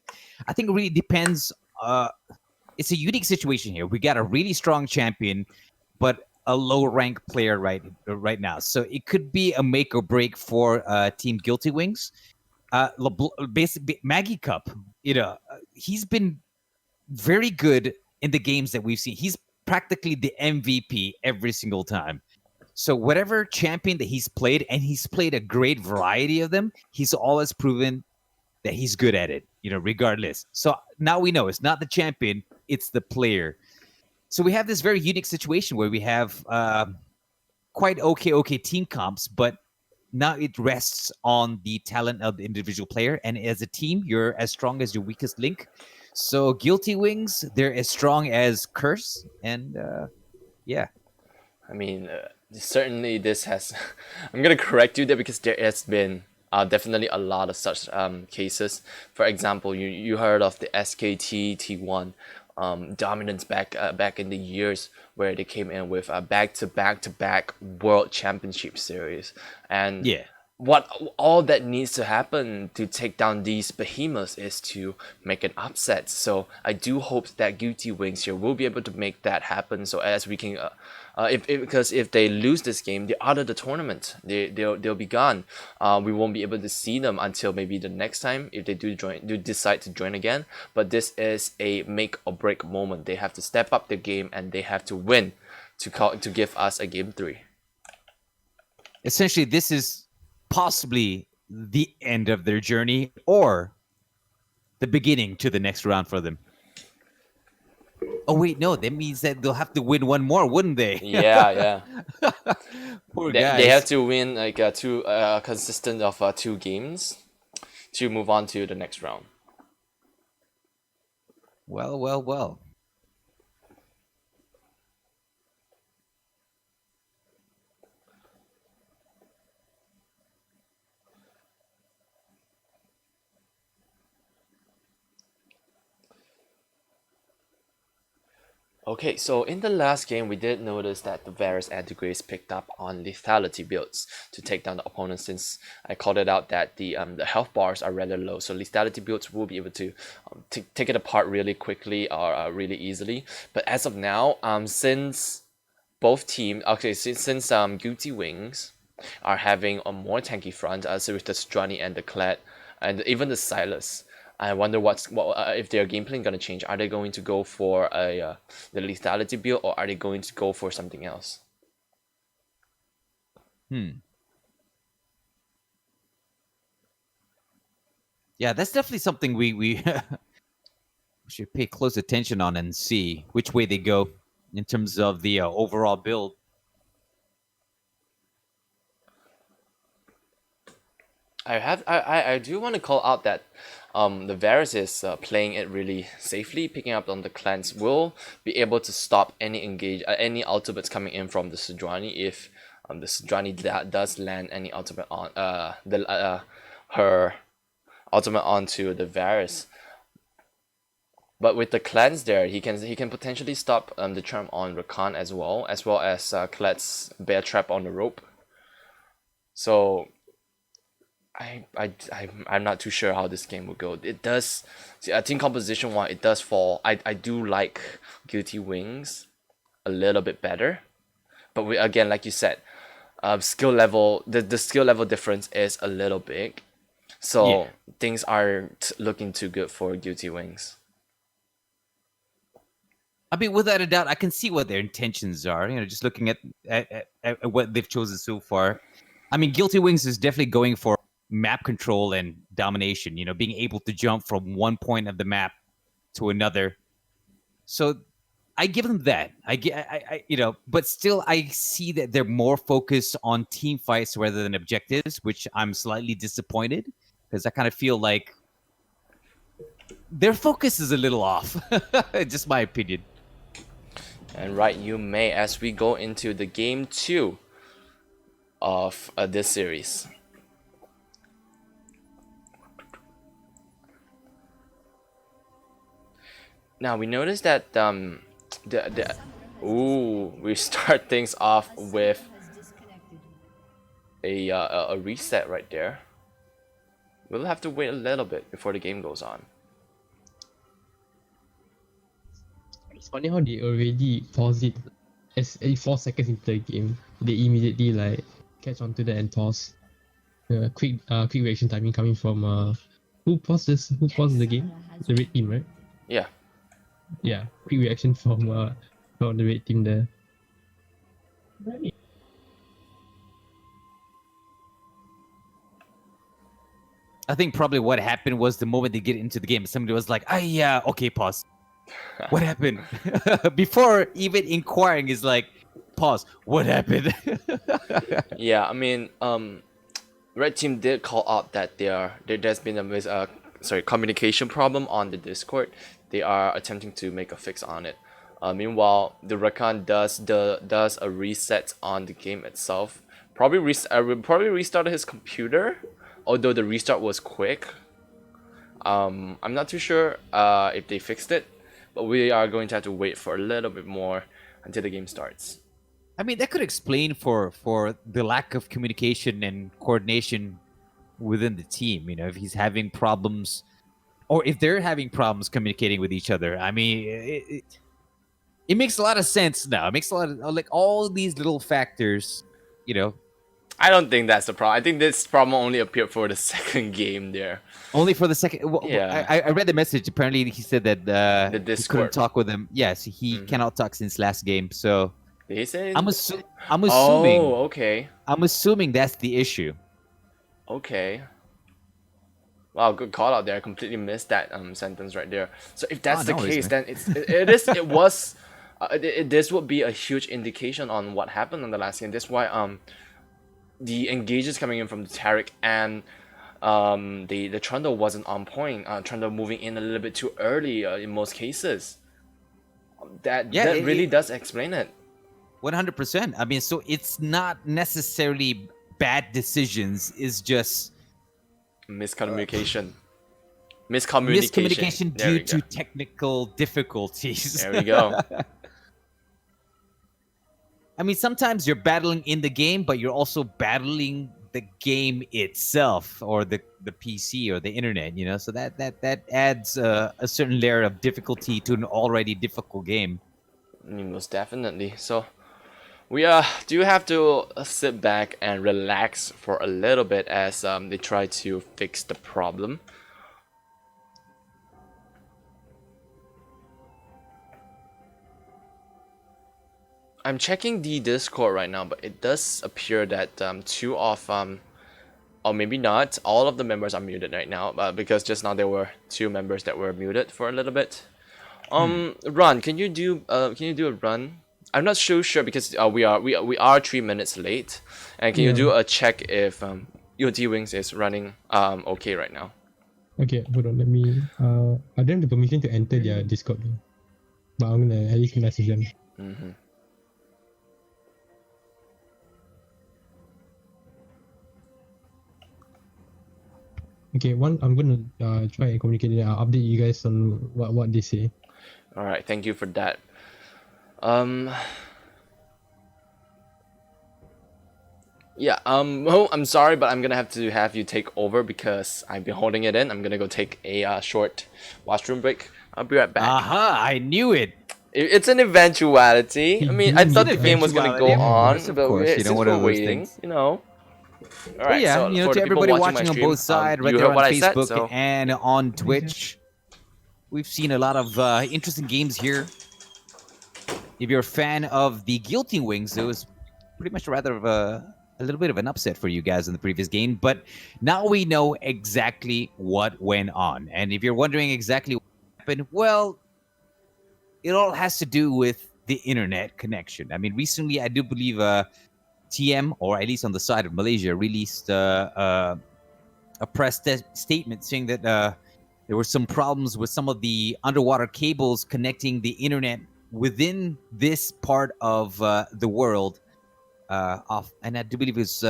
I think it really depends. It's a unique situation here. We got a really strong champion, but a low rank player right now. So it could be a make or break for Team Guilty Wings. Basically, Maggie Cup, he's been very good in the games that we've seen. He's practically the MVP every single time. So whatever champion that he's played, and he's played a great variety of them, he's always proven that he's good at it, regardless. So now we know it's not the champion, it's the player. So we have this very unique situation where we have quite okay team comps, but now it rests on the talent of the individual player. And as a team, you're as strong as your weakest link. So Guilty Wings, they're as strong as Curse, and yeah. I mean, certainly this has. I'm gonna correct you there, because there has been definitely a lot of such cases. For example, you heard of the SKT T1 dominance back in the years, where they came in with a back-to-back World Championship series, and what all that needs to happen to take down these behemoths is to make an upset. So I do hope that Guilty Wings here will be able to make that happen, so as we can because if they lose this game, they're out of the tournament. They'll be gone. We won't be able to see them until maybe the next time, if they do decide to join again. But this is a make or break moment. They have to step up the game, and they have to win to give us a game 3. Essentially, this is possibly the end of their journey, or the beginning to the next round for them. Oh wait, no, that means that they'll have to win one more, wouldn't they? Yeah. Poor They guys. have to win like two consistent of 2 games to move on to the next round. Well. Okay, so in the last game, we did notice that the various anti-graves picked up on lethality builds to take down the opponent, since I called it out that the health bars are rather low, so lethality builds will be able to take it apart really quickly or really easily. But as of now, since both teams, okay, since Guilty Wings are having a more tanky front, so with the Strani and the Clad, and even the Silas, I wonder if their game plan gonna change. Are they going to go for the lethality build, or are they going to go for something else? Yeah, that's definitely something we should pay close attention on and see which way they go in terms of the overall build. I do want to call out that the Varus is playing it really safely, picking up on the clans, will be able to stop any ultimates coming in from the Sejuani if the Sejuani does land any ultimate on her ultimate onto the Varus. But with the clans there, he can potentially stop the charm on Rakan as well as Klet's bear trap on the rope. So I'm not too sure how this game will go. It does, team composition wise, it does fall. I do like Guilty Wings a little bit better, but we, again, like you said, skill level, the skill level difference is a little big, so things aren't looking too good for Guilty Wings. I mean, without a doubt, I can see what their intentions are. You know, just looking at what they've chosen so far. I mean, Guilty Wings is definitely going for map control and domination. You know, being able to jump from one point of the map to another. So I give them that. But still, I see that they're more focused on team fights rather than objectives, which I'm slightly disappointed because I kind of feel like their focus is a little off. Just my opinion. And right, you may, as we go into the game 2 of this series. Now we notice that we start things off with a reset right there. We'll have to wait a little bit before the game goes on. It's funny how they already pause it as 4 seconds into the game. They immediately like catch onto the and toss. Quick reaction timing coming from who paused the game? The red team, right? Yeah. Yeah, quick reaction from the red team there. I think probably what happened was the moment they get into the game, somebody was like, yeah, okay, pause. What happened? Before even inquiring is like, pause, what happened? Yeah, I mean, red team did call out that there's been a communication problem on the Discord. They are attempting to make a fix on it. Meanwhile, the Rakan does a reset on the game itself. Probably restarted his computer, although the restart was quick. I'm not too sure if they fixed it, but we are going to have to wait for a little bit more until the game starts. I mean, that could explain for the lack of communication and coordination within the team. You know, if he's having problems, or if they're having problems communicating with each other. I mean, it makes a lot of sense now. It makes a lot of, like, all these little factors, you know. I don't think that's the problem. I think this problem only appeared for the second game there. Only for the second. Well, Yeah. I read the message. Apparently, he said that The he Discord. couldn't talk with him. Yes, he cannot talk since last game. So Did he say? I'm assuming. Oh, okay. I'm assuming that's the issue. Okay. Wow, good call out there. I completely missed that sentence right there. So if that's the no worries, case, man. then it was this would be a huge indication on what happened on the last game. That's why the engages coming in from the Taric and the Trundle wasn't on point. Trundle moving in a little bit too early in most cases. That Yeah, that really does explain it. 100%. I mean, so it's not necessarily bad decisions. It's just Miscommunication. miscommunication There due we go. to technical difficulties. There we go. I mean, sometimes you're battling in the game, but you're also battling the game itself, or the PC or the internet. You know, so that adds a certain layer of difficulty to an already difficult game. I mean, most definitely. So we do have to sit back and relax for a little bit as they try to fix the problem. I'm checking the Discord right now, but it does appear that two of or maybe not, all of the members are muted right now, because just now there were two members that were muted for a little bit. Run, can you do a run? I'm not so sure because we are 3 minutes late, and can you do a check if your D-Wings is running okay right now? Okay, hold on. Let me. I don't have the permission to enter their Discord, though. But I'm gonna at least message them. Okay, I'm gonna try and communicate it. I'll update you guys on what they say. All right, thank you for that. Yeah, well, I'm sorry, but I'm gonna have to have you take over because I've been holding it in. I'm gonna go take a short washroom break. I'll be right back. Aha! I knew it. It's an eventuality. I mean, I thought the game was gonna go on, Of but course, since one of we're those waiting, things. you know. All But right, yeah, so you know, for to the people everybody watching my watching on stream, both sides, right you there heard on what I said, Facebook so and on Twitch, we've seen a lot of interesting games here. If you're a fan of the Guilty Wings, it was pretty much rather of a little bit of an upset for you guys in the previous game. But now we know exactly what went on. And if you're wondering exactly what happened, well, it all has to do with the internet connection. I mean, recently, I do believe TM, or at least on the side of Malaysia, released a press statement saying that there were some problems with some of the underwater cables connecting the internet within this part of the world. And I do believe it's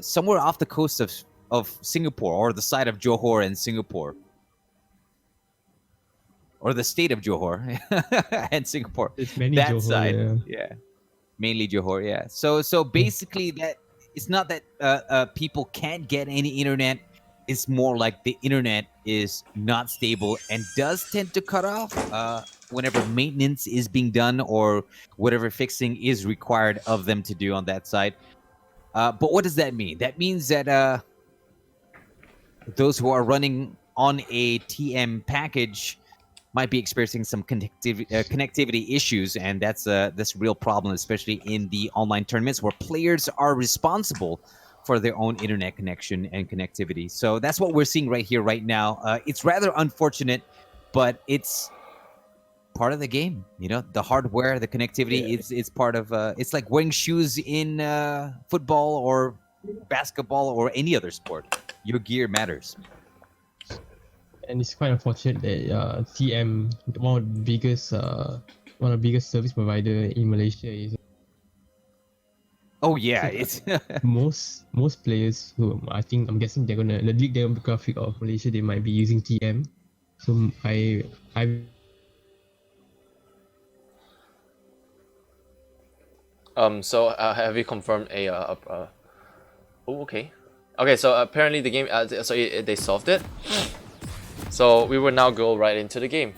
somewhere off the coast of Singapore, or the side of Johor and Singapore, or the state of Johor and Singapore. It's many That Johor, side, yeah. mainly Johor. Yeah. So basically, that it's not that people can't get any internet. It's more like the internet is not stable and does tend to cut off whenever maintenance is being done or whatever fixing is required of them to do on that side. But what does that mean? That means that those who are running on a TM package might be experiencing some connectivity issues, and that's a real problem, especially in the online tournaments where players are responsible for their own internet connection and connectivity. So that's what we're seeing right here, right now. It's rather unfortunate, but it's part of the game. You know, the hardware, the connectivity, it's part of. It's like wearing shoes in football or basketball or any other sport. Your gear matters. And it's quite unfortunate that TM, one of the biggest service provider in Malaysia, is Oh yeah, it's most players who I'm guessing they're gonna the league demographic of Malaysia, they might be using TM. So I So have you confirmed oh, okay. Okay, so apparently the game they solved it. So we will now go right into the game.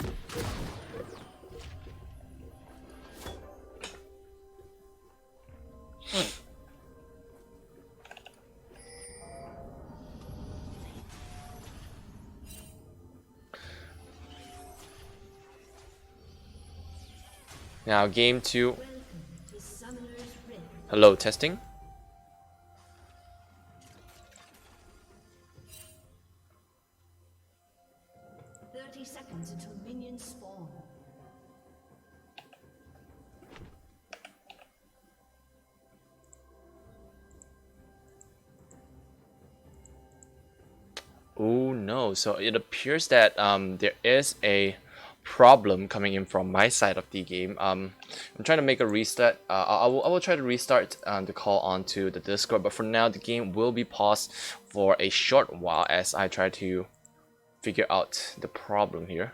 Now game 2. Hello, testing. no. So it appears that there is a problem coming in from my side of the game. I'm trying to make a restart. I will try to restart the call onto the Discord, but for now the game will be paused for a short while as I try to figure out the problem here.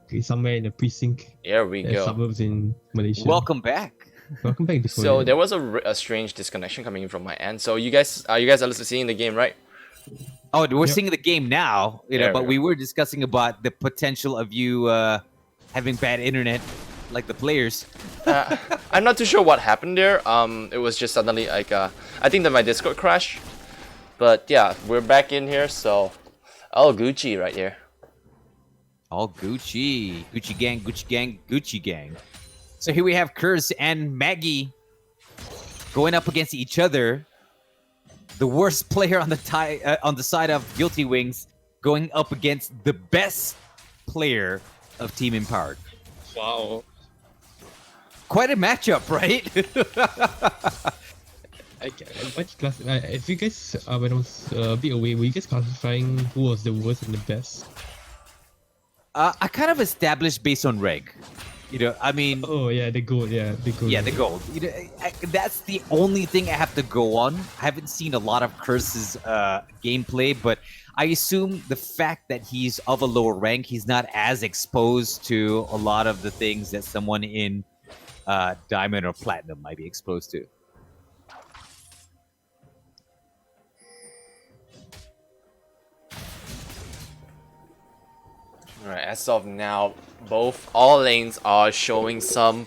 Okay, somewhere in the precinct. There we go. Suburbs in Malaysia. Welcome back. Welcome back. Defo. So there was a strange disconnection coming in from my end. So you guys are seeing the game, right? Oh, we're seeing the game now, There but we we were discussing about the potential of you having bad internet, like the players. I'm not too sure what happened there. It was just suddenly like I think that my Discord crashed. But yeah, we're back in here, so Gucci right here. All Gucci. Gucci gang, Gucci gang, Gucci gang. So here we have Kurz and Maggie going up against each other. The worst player on the side of Guilty Wings going up against the best player of Team Empowered. Wow. Quite a matchup, right? If you guys, when I was a bit away, were you guys classifying who was the worst and the best? I kind of established based on reg. I mean... Oh, yeah, the gold, Yeah, the gold. That's the only thing I have to go on. I haven't seen a lot of Curse's gameplay, but I assume the fact that he's of a lower rank, he's not as exposed to a lot of the things that someone in Diamond or Platinum might be exposed to. Alright, as of now, all lanes are showing some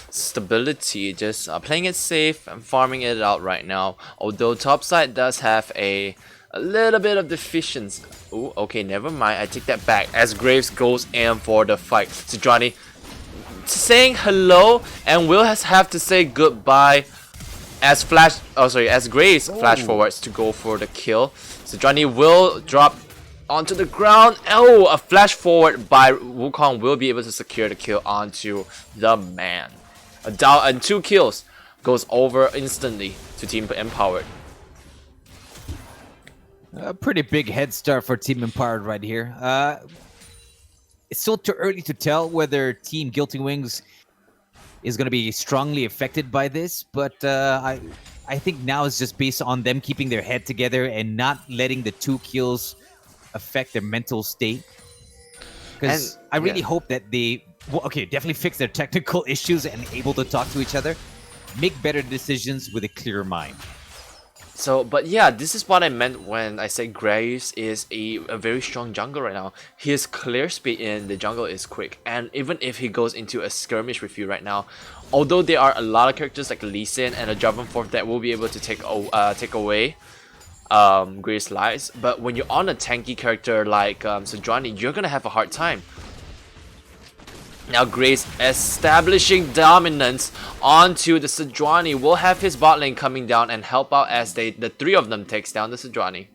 stability, just playing it safe and farming it out right now. Although topside does have a little bit of deficiency. Ooh, okay, never mind. I take that back. As Graves goes in for the fight, Sejuani saying hello, and will have to say goodbye as Graves flash forwards to go for the kill. Sejuani will drop onto the ground. Oh, a flash forward by Wukong will be able to secure the kill onto the man. A down and 2 kills goes over instantly to Team Empowered. A pretty big head start for Team Empowered right here. It's still too early to tell whether Team Guilty Wings is going to be strongly affected by this, but I think now it's just based on them keeping their head together and not letting the 2 kills affect their mental state. Because I really hope that they definitely fix their technical issues and able to talk to each other, make better decisions with a clear mind. So, but yeah, this is what I meant when I said Graves is a very strong jungle right now. His clear speed in the jungle is quick, and even if he goes into a skirmish with you right now, although there are a lot of characters like Lee Sin and a Javan Forth that will be able to take away Graves' lives, but when you're on a tanky character like Sejuani, you're gonna have a hard time. Now Graves establishing dominance onto the Sejuani, will have his bot lane coming down and help out as the 3 of them takes down the Sejuani.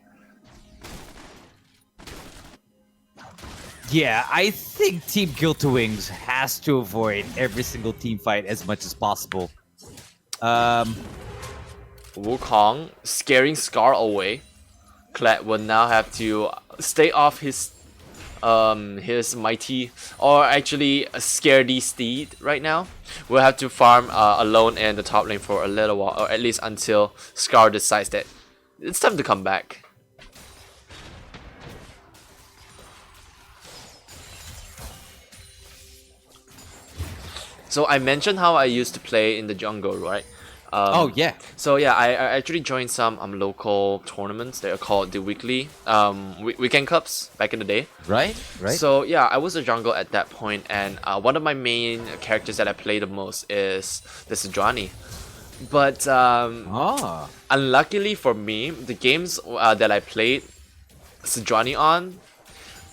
Yeah, I think Team Guilty Wings has to avoid every single team fight as much as possible. Wukong scaring Scar away. Kled will now have to stay off his mighty, or actually a scaredy steed right now. We'll have to farm alone in the top lane for a little while, or at least until Scar decides that it's time to come back. So I mentioned how I used to play in the jungle, right? Oh yeah. So yeah, I actually joined some local tournaments. They are called the weekly weekend cups back in the day. Right. So yeah, I was a jungle at that point, and one of my main characters that I play the most is the Sejuani. But unluckily for me, the games that I played Sejuani on,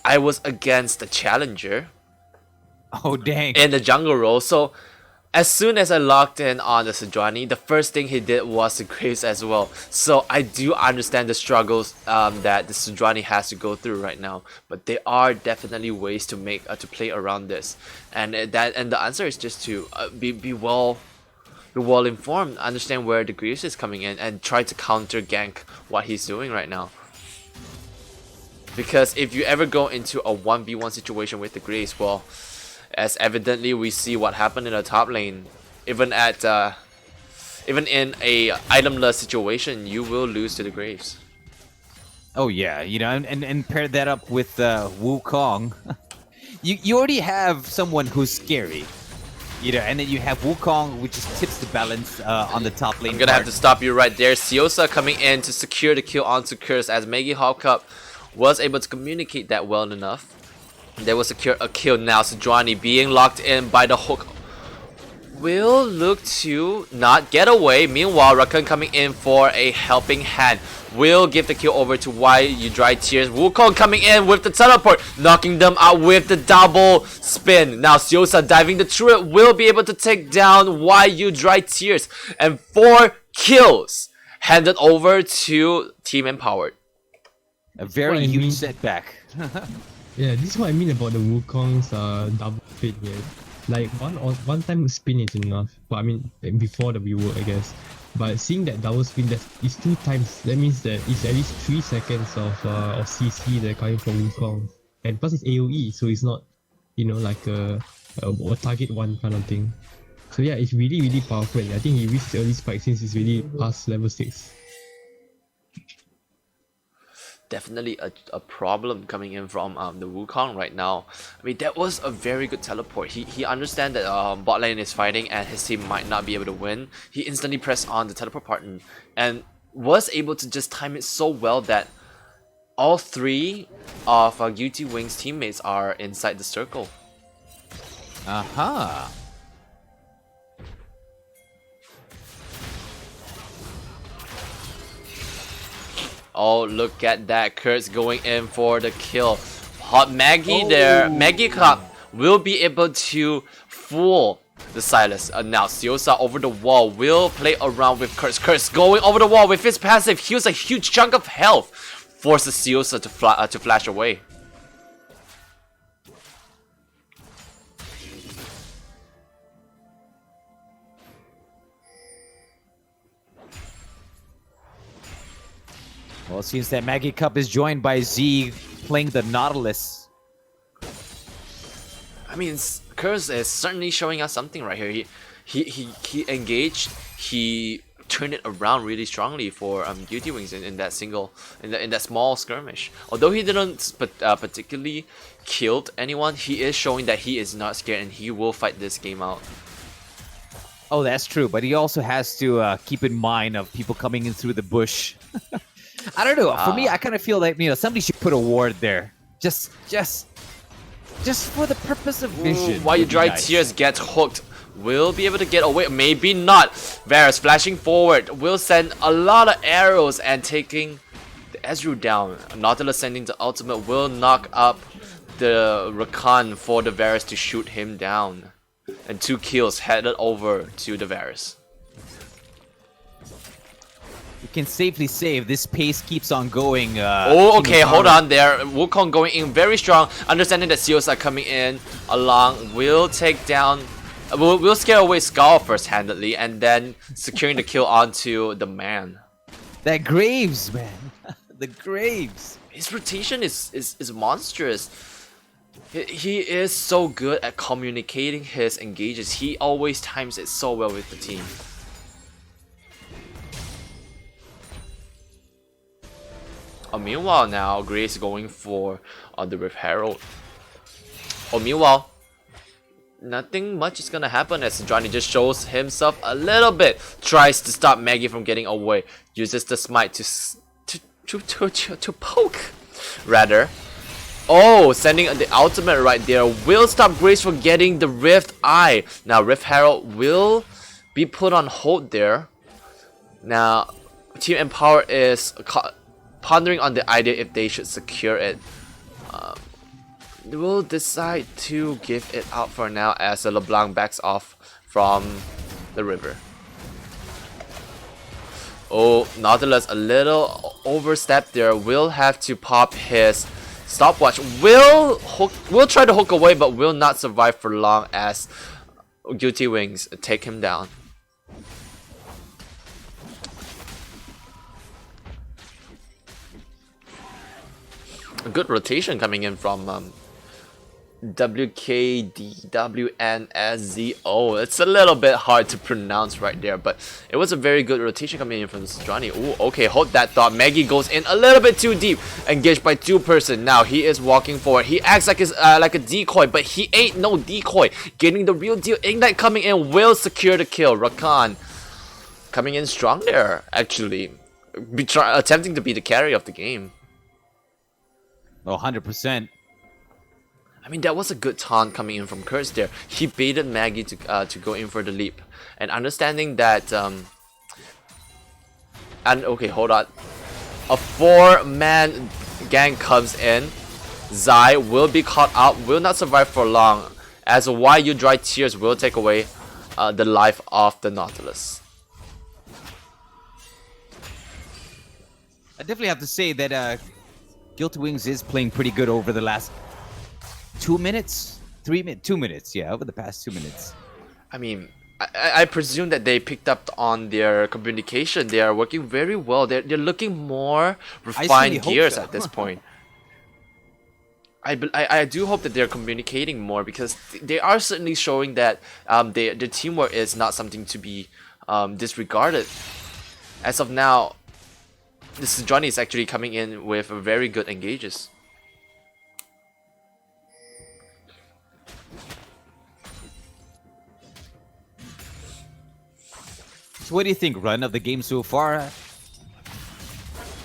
I was against the challenger. Oh dang. In the jungle role, so as soon as I locked in on the Sejuani, the first thing he did was the Graves as well. So I do understand the struggles that the Sejuani has to go through right now, but there are definitely ways to make to play around this, and the answer is just to be well informed, understand where the Greaves is coming in, and try to counter gank what he's doing right now. Because if you ever go into a 1v1 situation with the Greaves, well, as evidently we see what happened in the top lane, even in a itemless situation, you will lose to the Graves. Oh yeah, you know, and pair that up with Wukong. you already have someone who's scary, you know, and then you have Wukong, which just tips the balance on the top lane. I'm gonna have to stop you right there. Siosa coming in to secure the kill onto Curse, as TheMoeHawk was able to communicate that well enough. They will secure a kill now. Sejuani being locked in by the hook will look to not get away. Meanwhile, Rakan coming in for a helping hand. Will give the kill over to Why You Dry Tears. Wukong coming in with the teleport, knocking them out with the double spin. Now Siosa diving the turret will be able to take down Why You Dry Tears. And 4 kills handed over to Team Empowered. A very huge setback. Yeah, this is what I mean about the Wukong's double spin here. Like one time spin is enough, but I mean before the rework, I guess. But seeing that double spin, it's 2 times. That means that it's at least 3 seconds of CC that are coming from Wukong, and plus it's AOE, so it's not, you know, like a target one kind of thing. So yeah, it's really powerful. I think he reached the early spike since it's really past level 6. Definitely a problem coming in from the Wukong right now. I mean, that was a very good teleport. He understands that bot lane is fighting and his team might not be able to win. He instantly pressed on the teleport button and was able to just time it so well that all 3 of Guilty Wings teammates are inside the circle. Aha. Oh, look at that. Kurt's going in for the kill. Hot Maggie there. Maggie Cup will be able to fool the Silas. Now, Siosa over the wall will play around with Kurtz. Kurtz going over the wall with his passive. Heals a huge chunk of health. Forces Siosa to flash away. Well, it seems that Maggie Cup is joined by Z playing the Nautilus. I mean, Curse is certainly showing us something right here. He engaged. He turned it around really strongly for Guilty Wings in that small skirmish. Although he didn't particularly killed anyone, he is showing that he is not scared and he will fight this game out. Oh, that's true, but he also has to keep in mind of people coming in through the bush. I don't know. For me, I kind of feel like, you know, somebody should put a ward there, just for the purpose of vision. Why You Dry Tears gets hooked. Will be able to get away, maybe not. Varus flashing forward will send a lot of arrows and taking the Ezreal down. Nautilus sending the ultimate will knock up the Rakan for the Varus to shoot him down. And 2 kills headed over to the Varus. You can safely say if this pace keeps on going. Oh, okay, hold on there. Wukong going in very strong. Understanding that Seals are coming in along. Will take down. We'll scare away Skull first-handedly and then securing the kill onto the man. That Graves, man. The Graves. His rotation is monstrous. He is so good at communicating his engages. He always times it so well with the team. Meanwhile now, Grace going for the Rift Herald. Meanwhile, nothing much is gonna happen as Johnny just shows himself a little bit. Tries to stop Maggie from getting away. Uses the smite to poke, rather. Oh, sending the ultimate right there will stop Grace from getting the Rift Eye. Now Rift Herald will be put on hold there. Now Team Empower is pondering on the idea if they should secure it. They will decide to give it out for now as LeBlanc backs off from the river. Oh, Nautilus a little overstepped there. Will have to pop his stopwatch. Will try to hook away, but will not survive for long as Guilty Wings take him down. A good rotation coming in from WKDWNSZO. It's a little bit hard to pronounce right there, but it was a very good rotation coming in from Sejuani. Ooh, okay, hold that thought. Maggie goes in a little bit too deep, engaged by 2-person. Now he is walking forward. He acts like like a decoy, but he ain't no decoy. Getting the real deal. Ignite coming in will secure the kill. Rakan coming in strong there, actually. Attempting to be the carry of the game. Oh, 100%. I mean, that was a good taunt coming in from Kurtz there. He baited Maggie to go in for the leap. And understanding that... and okay, hold on. A 4-man gang comes in. Zai will be caught out, will not survive for long. As Why You Dry Tears will take away the life of the Nautilus. I definitely have to say that Guilty Wings is playing pretty good over the last 2 minutes? 3 minutes? 2 minutes, yeah, over the past 2 minutes. I mean, I presume that they picked up on their communication. They are working very well. They're looking more refined gears at this point. I do hope that they're communicating more, because they are certainly showing that their teamwork is not something to be disregarded. As of now, this Johnny is actually coming in with very good engages. So what do you think, Run, of the game so far?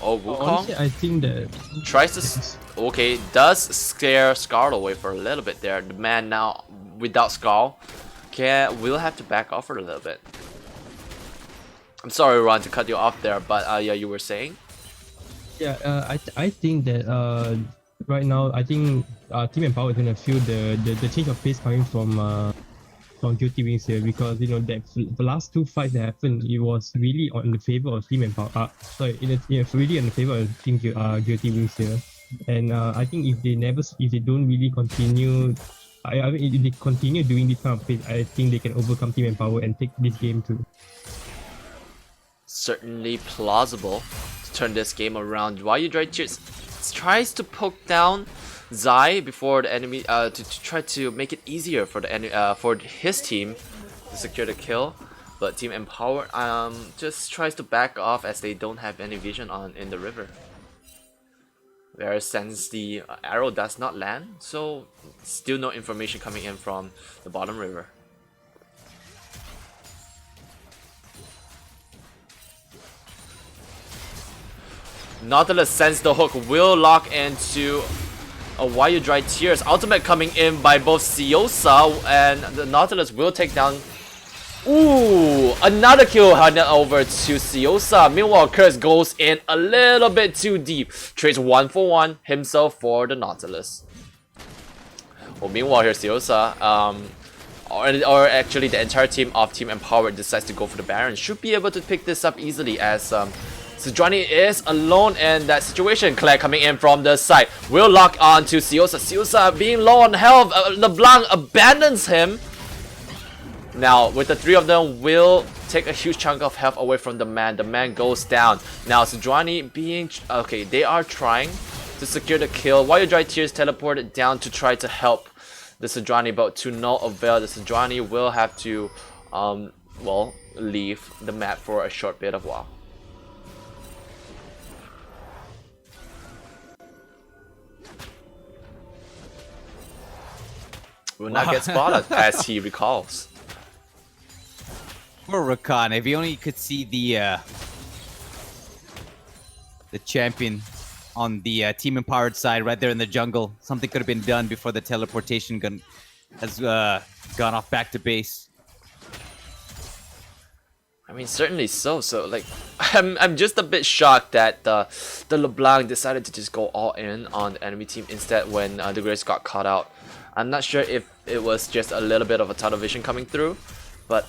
Oh, Wukong Honestly, I think that tries to okay, does scare Scarl away for a little bit there. The man now without Scarl will have to back off for a little bit. I'm sorry, Ron, to cut you off there, but yeah, you were saying? yeah, I think that right now I think Team Empower is gonna feel the change of pace coming from Guilty Wings here, because you know that the last 2 fights that happened, it was really on the favor of Team Empower. It's really in the favor of Team Guilty Wings here, and I think if they don't really continue, I mean if they continue doing this kind of pace, I think they can overcome Team Empower and take this game too. Certainly plausible to turn this game around. Why You Dry Tears tries to poke down Zai before the enemy to try to make it easier for the for his team to secure the kill, but Team Empower just tries to back off as they don't have any vision in the river. Whereas since the arrow does not land, so still no information coming in from the bottom river. Nautilus sends the hook, will lock into Why You Dry Tears. Ultimate coming in by both Siosa, and the Nautilus will take down. Ooh, another kill handed over to Siosa. Meanwhile, Kurtz goes in a little bit too deep. Trades 1-for-1 himself for the Nautilus. Well, meanwhile here, Siosa, or actually the entire team of Team Empowered decides to go for the Baron. Should be able to pick this up easily as Sejuani is alone in that situation. Claire coming in from the side will lock on to Siosa. Siosa being low on health. LeBlanc abandons him. Now with the 3 of them will take a huge chunk of health away from the man. The man goes down. Now Sejuani being okay, they are trying to secure the kill. Why You Dry Tears teleported down to try to help the Sejuani, but to no avail. The Sejuani will have to well, leave the map for a short bit of while. Will not get spotted as he recalls. Poor Rakan, if you only could see the champion on the Team Empowered side right there in the jungle. Something could have been done before the teleportation gun has gone off back to base. I mean, certainly so. So, like, I'm just a bit shocked that the LeBlanc decided to just go all in on the enemy team instead when the Grace got caught out. I'm not sure if it was just a little bit of a tunnel vision coming through, but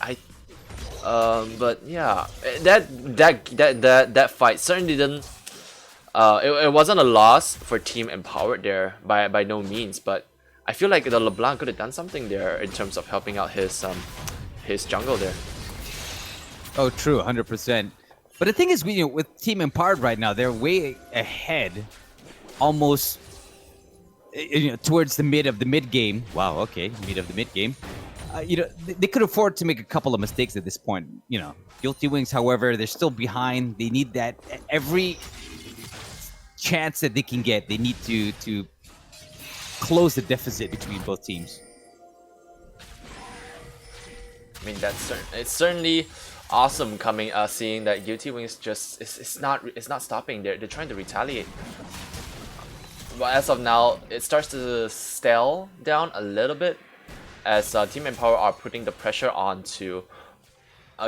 yeah, that fight certainly didn't. It wasn't a loss for Team Empowered there by no means, but I feel like the LeBlanc could have done something there in terms of helping out his jungle there. Oh, true, 100%. But the thing is, with Team Empowered right now, they're way ahead, almost towards the mid game. Wow, okay, mid of the mid game. They could afford to make a couple of mistakes at this point. Guilty Wings, however, they're still behind. They need that every chance that they can get. They need to close the deficit between both teams. I mean, it's certainly awesome seeing that Guilty Wings just it's not stopping. They're trying to retaliate. But as of now, it starts to stall down a little bit as Team Empower are putting the pressure onto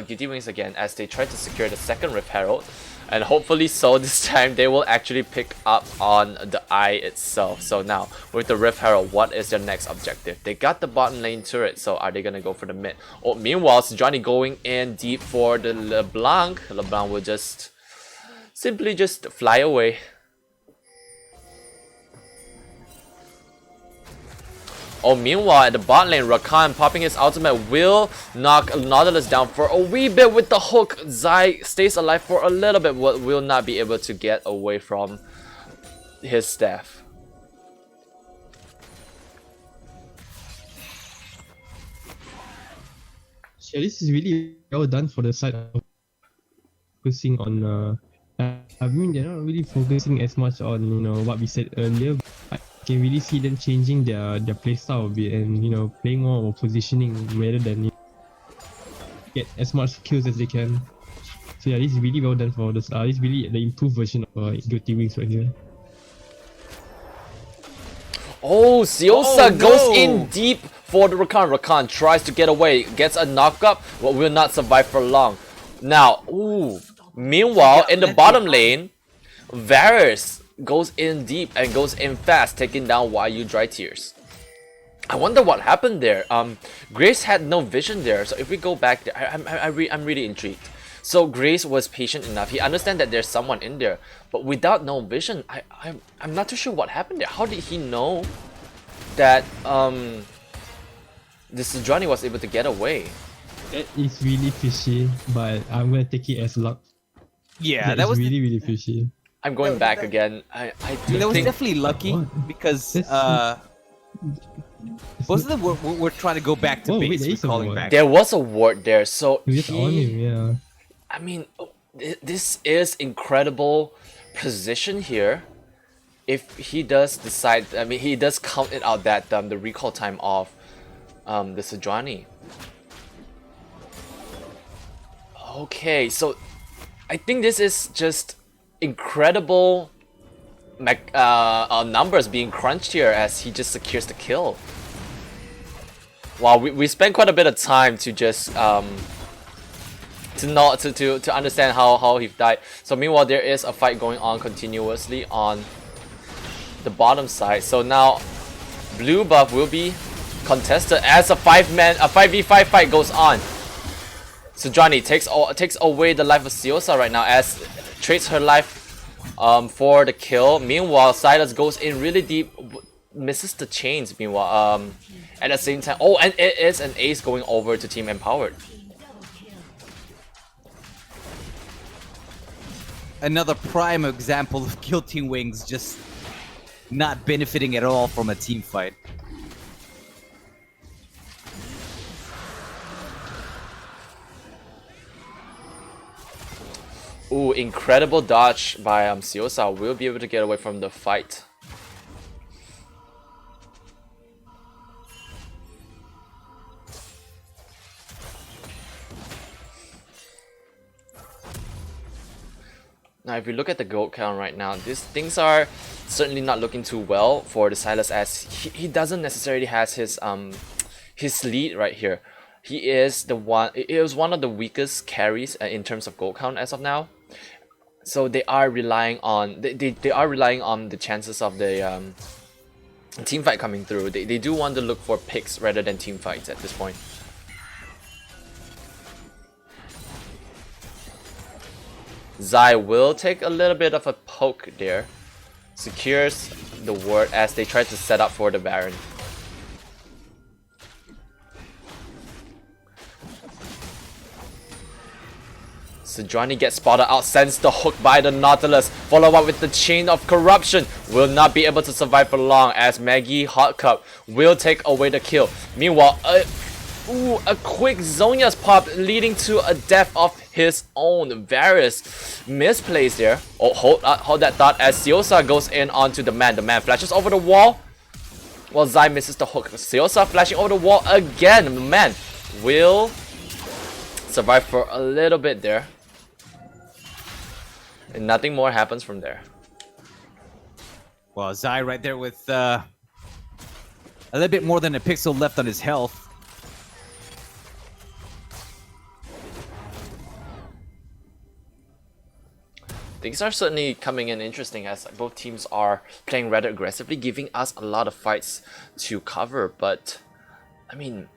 Guilty Wings again as they try to secure the second Rift Herald. And hopefully so this time they will actually pick up on the eye itself. So now with the Rift Herald, what is their next objective? They got the bottom lane turret, so are they gonna go for the mid? Oh, meanwhile, Johnny going in deep for the LeBlanc. LeBlanc will simply just fly away. Oh, meanwhile, at the bot lane, Rakan popping his ultimate will knock Nautilus down for a wee bit with the hook. Zai stays alive for a little bit, but will not be able to get away from his staff. Yeah, this is really well done for the side of focusing on. I mean, they're not really focusing as much on what we said earlier. I can really see them changing their playstyle a bit and playing more of positioning rather than get as much kills as they can. So yeah, this is really well done for this. This is really the improved version of Guilty Wings right here. Oh, Siosa goes in deep for the Rakan. Rakan tries to get away, gets a knockup, but will not survive for long. Now, meanwhile, in the bottom lane, Varus goes in deep and goes in fast, taking down YU Dry Tears. I wonder what happened there. Grace had no vision there, so if we go back there, I'm really intrigued. So Grace was patient enough. He understands that there's someone in there, but without no vision, I'm not too sure what happened there. How did he know that this Johnny was able to get away? That is really fishy, but I'm gonna take it as luck. Yeah, that was really fishy. I'm going back again. I do that was think definitely lucky because both of them were trying to go back to base. Wait, Calling back. there was a ward there, so You just on him, yeah. I mean, this is incredible position here. If he does decide, I mean, he does count it out that the recall time of the Sejuani. Okay, so I think this is just incredible numbers being crunched here as he just secures the kill. Wow, we spent quite a bit of time to just to understand how he died. So meanwhile, there is a fight going on continuously on the bottom side. So now blue buff will be contested as a 5v5 fight goes on. So Johnny takes away the life of Siosa right now as trades her life for the kill. Meanwhile, Silas goes in really deep, misses the chains. Meanwhile, at the same time, oh, and it is an ace going over to Team Empowered. Another prime example of Guilty Wings just not benefiting at all from a team fight. Ooh, incredible dodge by Siosa. Will be able to get away from the fight. Now, if you look at the gold count right now, things are certainly not looking too well for the Silas as he doesn't necessarily has his lead right here. He is one of the weakest carries in terms of gold count as of now. So they are relying on the chances of the team fight coming through. They do want to look for picks rather than team fights at this point. Zai will take a little bit of a poke there. Secures the ward as they try to set up for the Baron. Sejuani gets spotted out, sends the hook by the Nautilus, follow up with the chain of corruption. Will not be able to survive for long as TheMoeHawk will take away the kill. Meanwhile, a quick Zhonya's pop leading to a death of his own. Varus misplays there. Oh, hold that thought as Seosa goes in onto the man. The man flashes over the wall while Zai misses the hook. Seosa flashing over the wall again. The man will survive for a little bit there. And nothing more happens from there. Well, Zai right there with a little bit more than a pixel left on his health. Things are certainly coming in interesting as both teams are playing rather aggressively, giving us a lot of fights to cover. But I mean,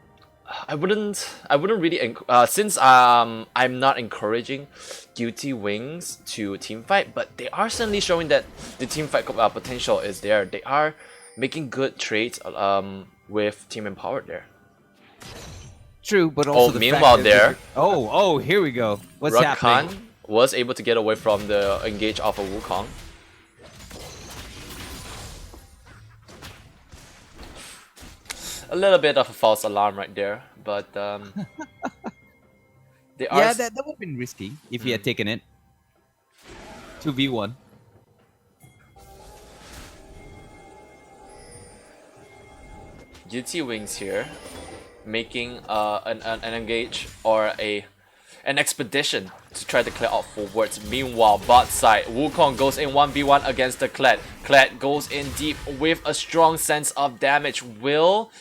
I wouldn't really since I'm not encouraging Guilty Wings to team fight, but they are certainly showing that the team fight potential is there. They are making good trades with Team Empowered there. True, but also meanwhile there, here we go. What's happening? Rakan was able to get away from the engage of a Wukong. A little bit of a false alarm right there, but they are. Yeah, that would have been risky if he had taken it. 2v1. Guilty Wings here, making an engage or an expedition to try to clear out forwards. Meanwhile, bot side, Wukong goes in 1v1 against the Kled. Kled goes in deep with a strong sense of damage. Will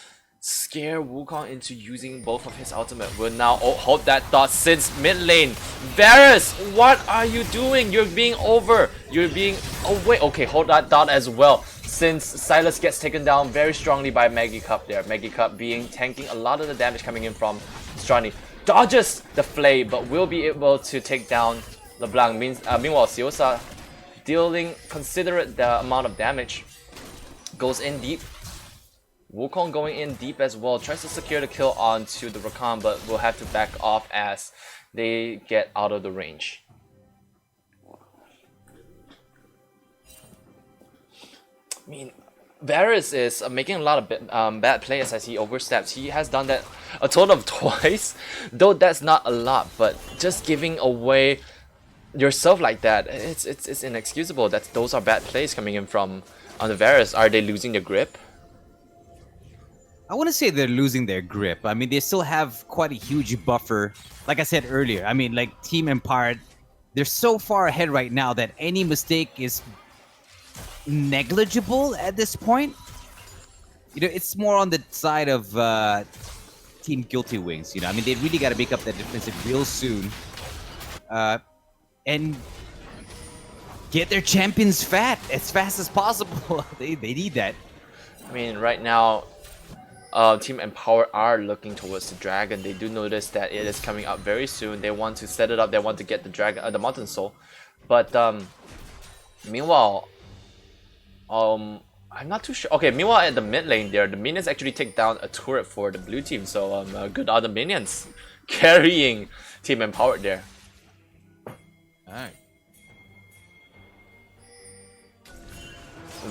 scare Wukong into using both of his ultimate. Will now hold that thought since mid lane. Varus, what are you doing? You're being over. You're being away. Okay, hold that thought as well. Since Silas gets taken down very strongly by TheMoeHawk there. TheMoeHawk being tanking a lot of the damage coming in from Strani. Dodges the flay, but will be able to take down LeBlanc. Meanwhile, Seosa dealing considerate the amount of damage. Goes in deep. Wukong going in deep as well. Tries to secure the kill onto the Rakan, but will have to back off as they get out of the range. I mean, Varus is making a lot of bad plays as he oversteps. He has done that a total of twice, though that's not a lot. But just giving away yourself like that, it's inexcusable. Those are bad plays coming in from on the Varus. Are they losing their grip? I want to say they're losing their grip. I mean, they still have quite a huge buffer. Like I said earlier, I mean, like Team Empowered, they're so far ahead right now that any mistake is negligible at this point. You know, it's more on the side of Team Guilty Wings. You know, I mean, they really got to make up that defensive real soon, and get their champions fat as fast as possible. they need that. I mean, right now, Team Empower are looking towards the dragon. They do notice that it is coming up very soon. They want to set it up. They want to get the dragon, the Mountain Soul. But meanwhile, I'm not too sure. Okay, meanwhile at the mid lane there, the minions actually take down a turret for the blue team. So good other minions carrying Team Empowered there. Alright.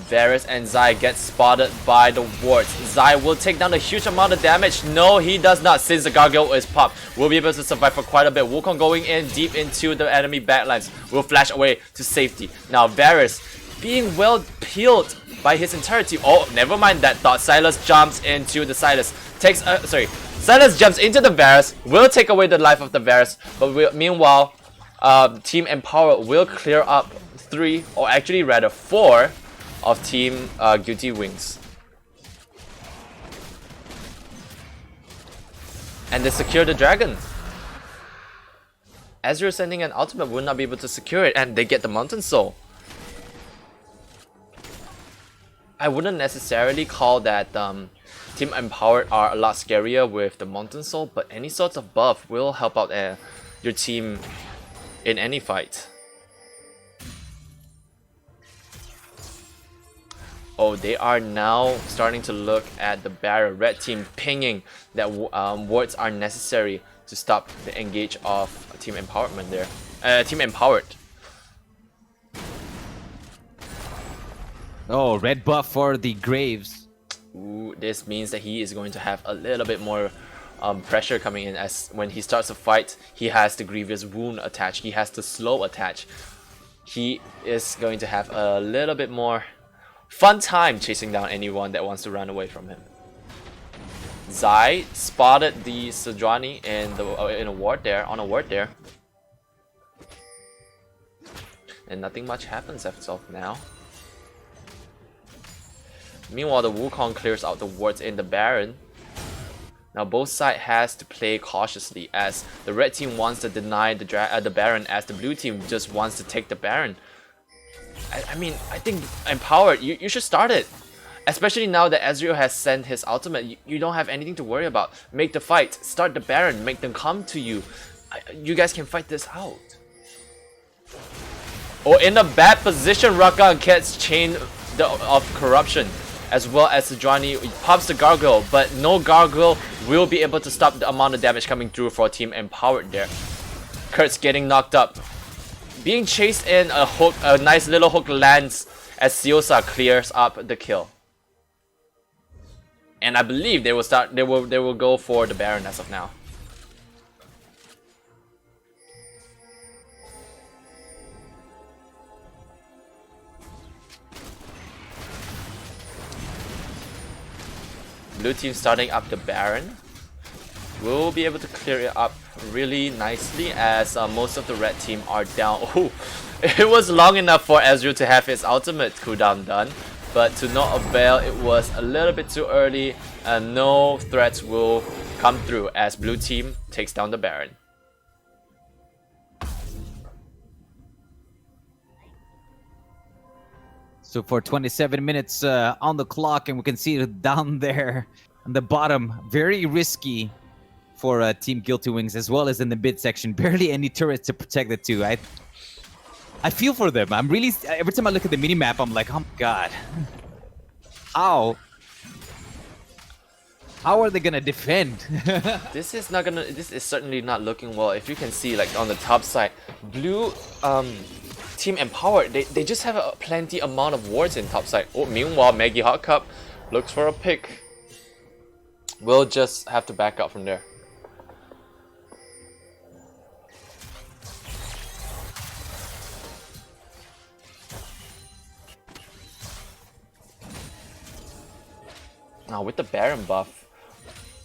Varus and Zai get spotted by the wards. Zai will take down a huge amount of damage. No, he does not, since the gargoyle is popped. Will be able to survive for quite a bit. Wukong going in deep into the enemy backlines. Will flash away to safety. Now Varus being well peeled by his entire team. Oh, never mind that thought. Silas jumps into the Silas. Silas jumps into the Varus. Will take away the life of the Varus. But meanwhile, Team Empower will clear up 3, or actually rather 4, of Team Guilty Wings. And they secure the dragon. Ezreal sending an ultimate will not be able to secure it, and they get the Mountain Soul. I wouldn't necessarily call that Team Empowered are a lot scarier with the Mountain Soul, but any sorts of buff will help out your team in any fight. Oh, they are now starting to look at the Baron. Red team pinging that wards are necessary to stop the engage of Team Empowerment there. Team Empowered. Oh, red buff for the Graves. Ooh, this means that he is going to have a little bit more pressure coming in, as when he starts a fight, he has the Grievous Wound attached, he has the slow attached. He is going to have a little bit more fun time chasing down anyone that wants to run away from him. Zai spotted the Sejuani in a ward there, on a ward there. And nothing much happens as of now. Meanwhile, the Wukong clears out the wards in the Baron. Now both sides has to play cautiously, as the red team wants to deny the Baron, as the blue team just wants to take the Baron. I mean, I think Empowered, you should start it. Especially now that Ezreal has sent his ultimate, you don't have anything to worry about. Make the fight, start the Baron, make them come to you. You guys can fight this out. Oh, in a bad position, Rakan gets Chain of Corruption, as well as Sejuani pops the Gargoyle, but no Gargoyle will be able to stop the amount of damage coming through for Team Empowered there. Kurt's getting knocked up. Being chased in, a nice little hook lands as Siosa clears up the kill. And I believe they will go for the Baron as of now. Blue team starting up the Baron. Will be able to clear it up really nicely, as most of the red team are down. Oh, it was long enough for Ezreal to have his ultimate cooldown done, but to no avail. It was a little bit too early, and no threats will come through as blue team takes down the Baron. So for 27 minutes on the clock, and we can see it down there on the bottom, very risky for Team Guilty Wings, as well as in the mid section. Barely any turrets to protect the two. I feel for them. I'm really, every time I look at the mini map, I'm like, oh my god, how are they gonna defend? This is certainly not looking well. If you can see, like on the top side, blue Team Empowered, they just have a plenty amount of wards in top side. Oh, meanwhile, TheMoeHawk Cup looks for a pick. We'll just have to back up from there. Now with the Baron buff,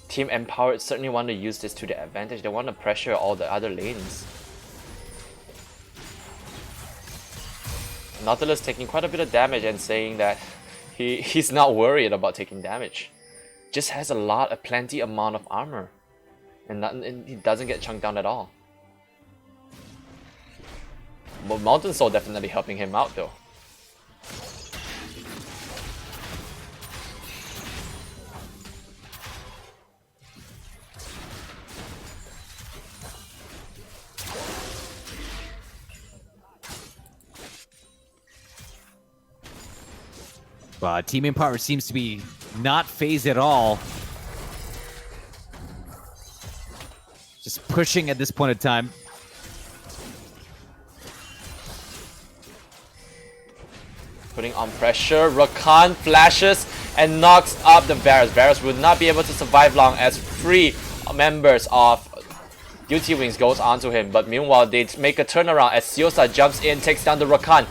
Team Empowered certainly want to use this to their advantage. They want to pressure all the other lanes. Nautilus taking quite a bit of damage and saying that he's not worried about taking damage. Just has a plenty amount of armor, and he doesn't get chunked down at all. But Mountain Soul definitely helping him out though. Team Empower seems to be not phased at all. Just pushing at this point in time. Putting on pressure, Rakan flashes and knocks up the Varus. Varus would not be able to survive long, as 3 members of Guilty Wings goes onto him. But meanwhile, they make a turnaround as Siosa jumps in, takes down the Rakan.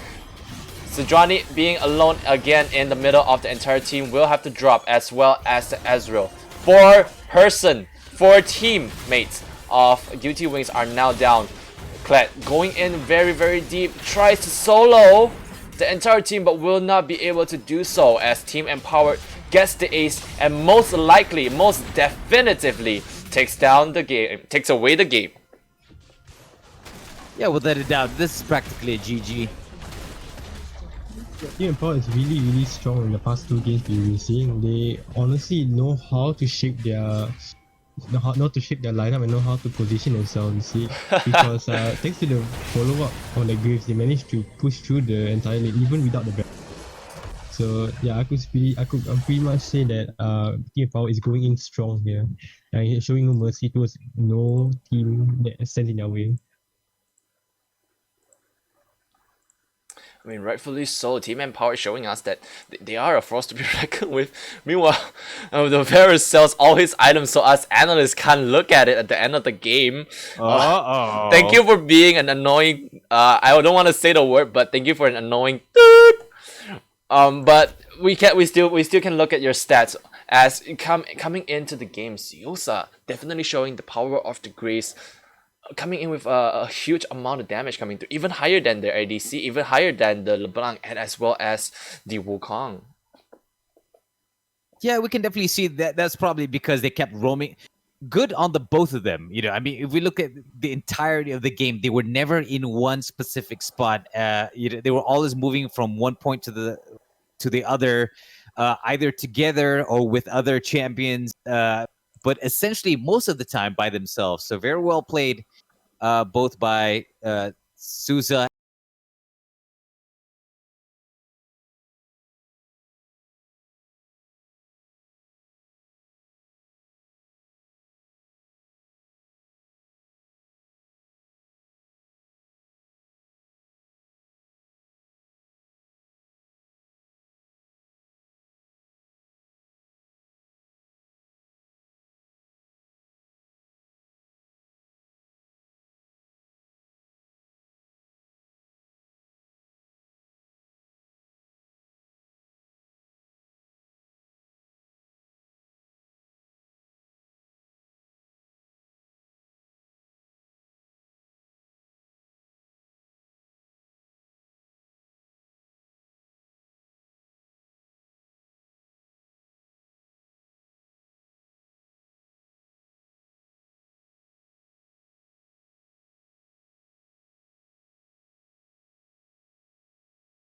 Sejuani being alone again in the middle of the entire team will have to drop, as well as the Ezreal. 4 teammates of Guilty Wings are now down. Kled going in very, very deep, tries to solo the entire team, but will not be able to do so, as Team Empowered gets the ace and most likely, most definitively takes down the game, takes away the game. Yeah, without a doubt, this is practically a GG. Team Empower is really, really strong in the past 2 games we've been seeing. They honestly know how to shape their lineup and know how to position themselves, you see. Because thanks to the follow-up on the Graves, they managed to push through the entire lane even without the back. So yeah, I could pretty much say that Team Power is going in strong here, and showing no mercy towards no team that stands in their way. I mean, rightfully so. Team Empower is showing us that they are a force to be reckoned with. Meanwhile, the Varus sells all his items so us analysts can't look at it at the end of the game. Uh-oh. Thank you for being an annoying. I don't want to say the word, but thank you for an annoying. Toot. But we still can look at your stats as coming into the game. Siosa definitely showing the power of the Grace, coming in with a huge amount of damage coming through, even higher than their ADC, even higher than the LeBlanc, and as well as the Wukong. Yeah, we can definitely see that. That's probably because they kept roaming. Good on the both of them. You know, I mean, if we look at the entirety of the game, they were never in one specific spot. You know, they were always moving from one point to the other, either together or with other champions. But essentially, most of the time by themselves. So very well played, both by Souza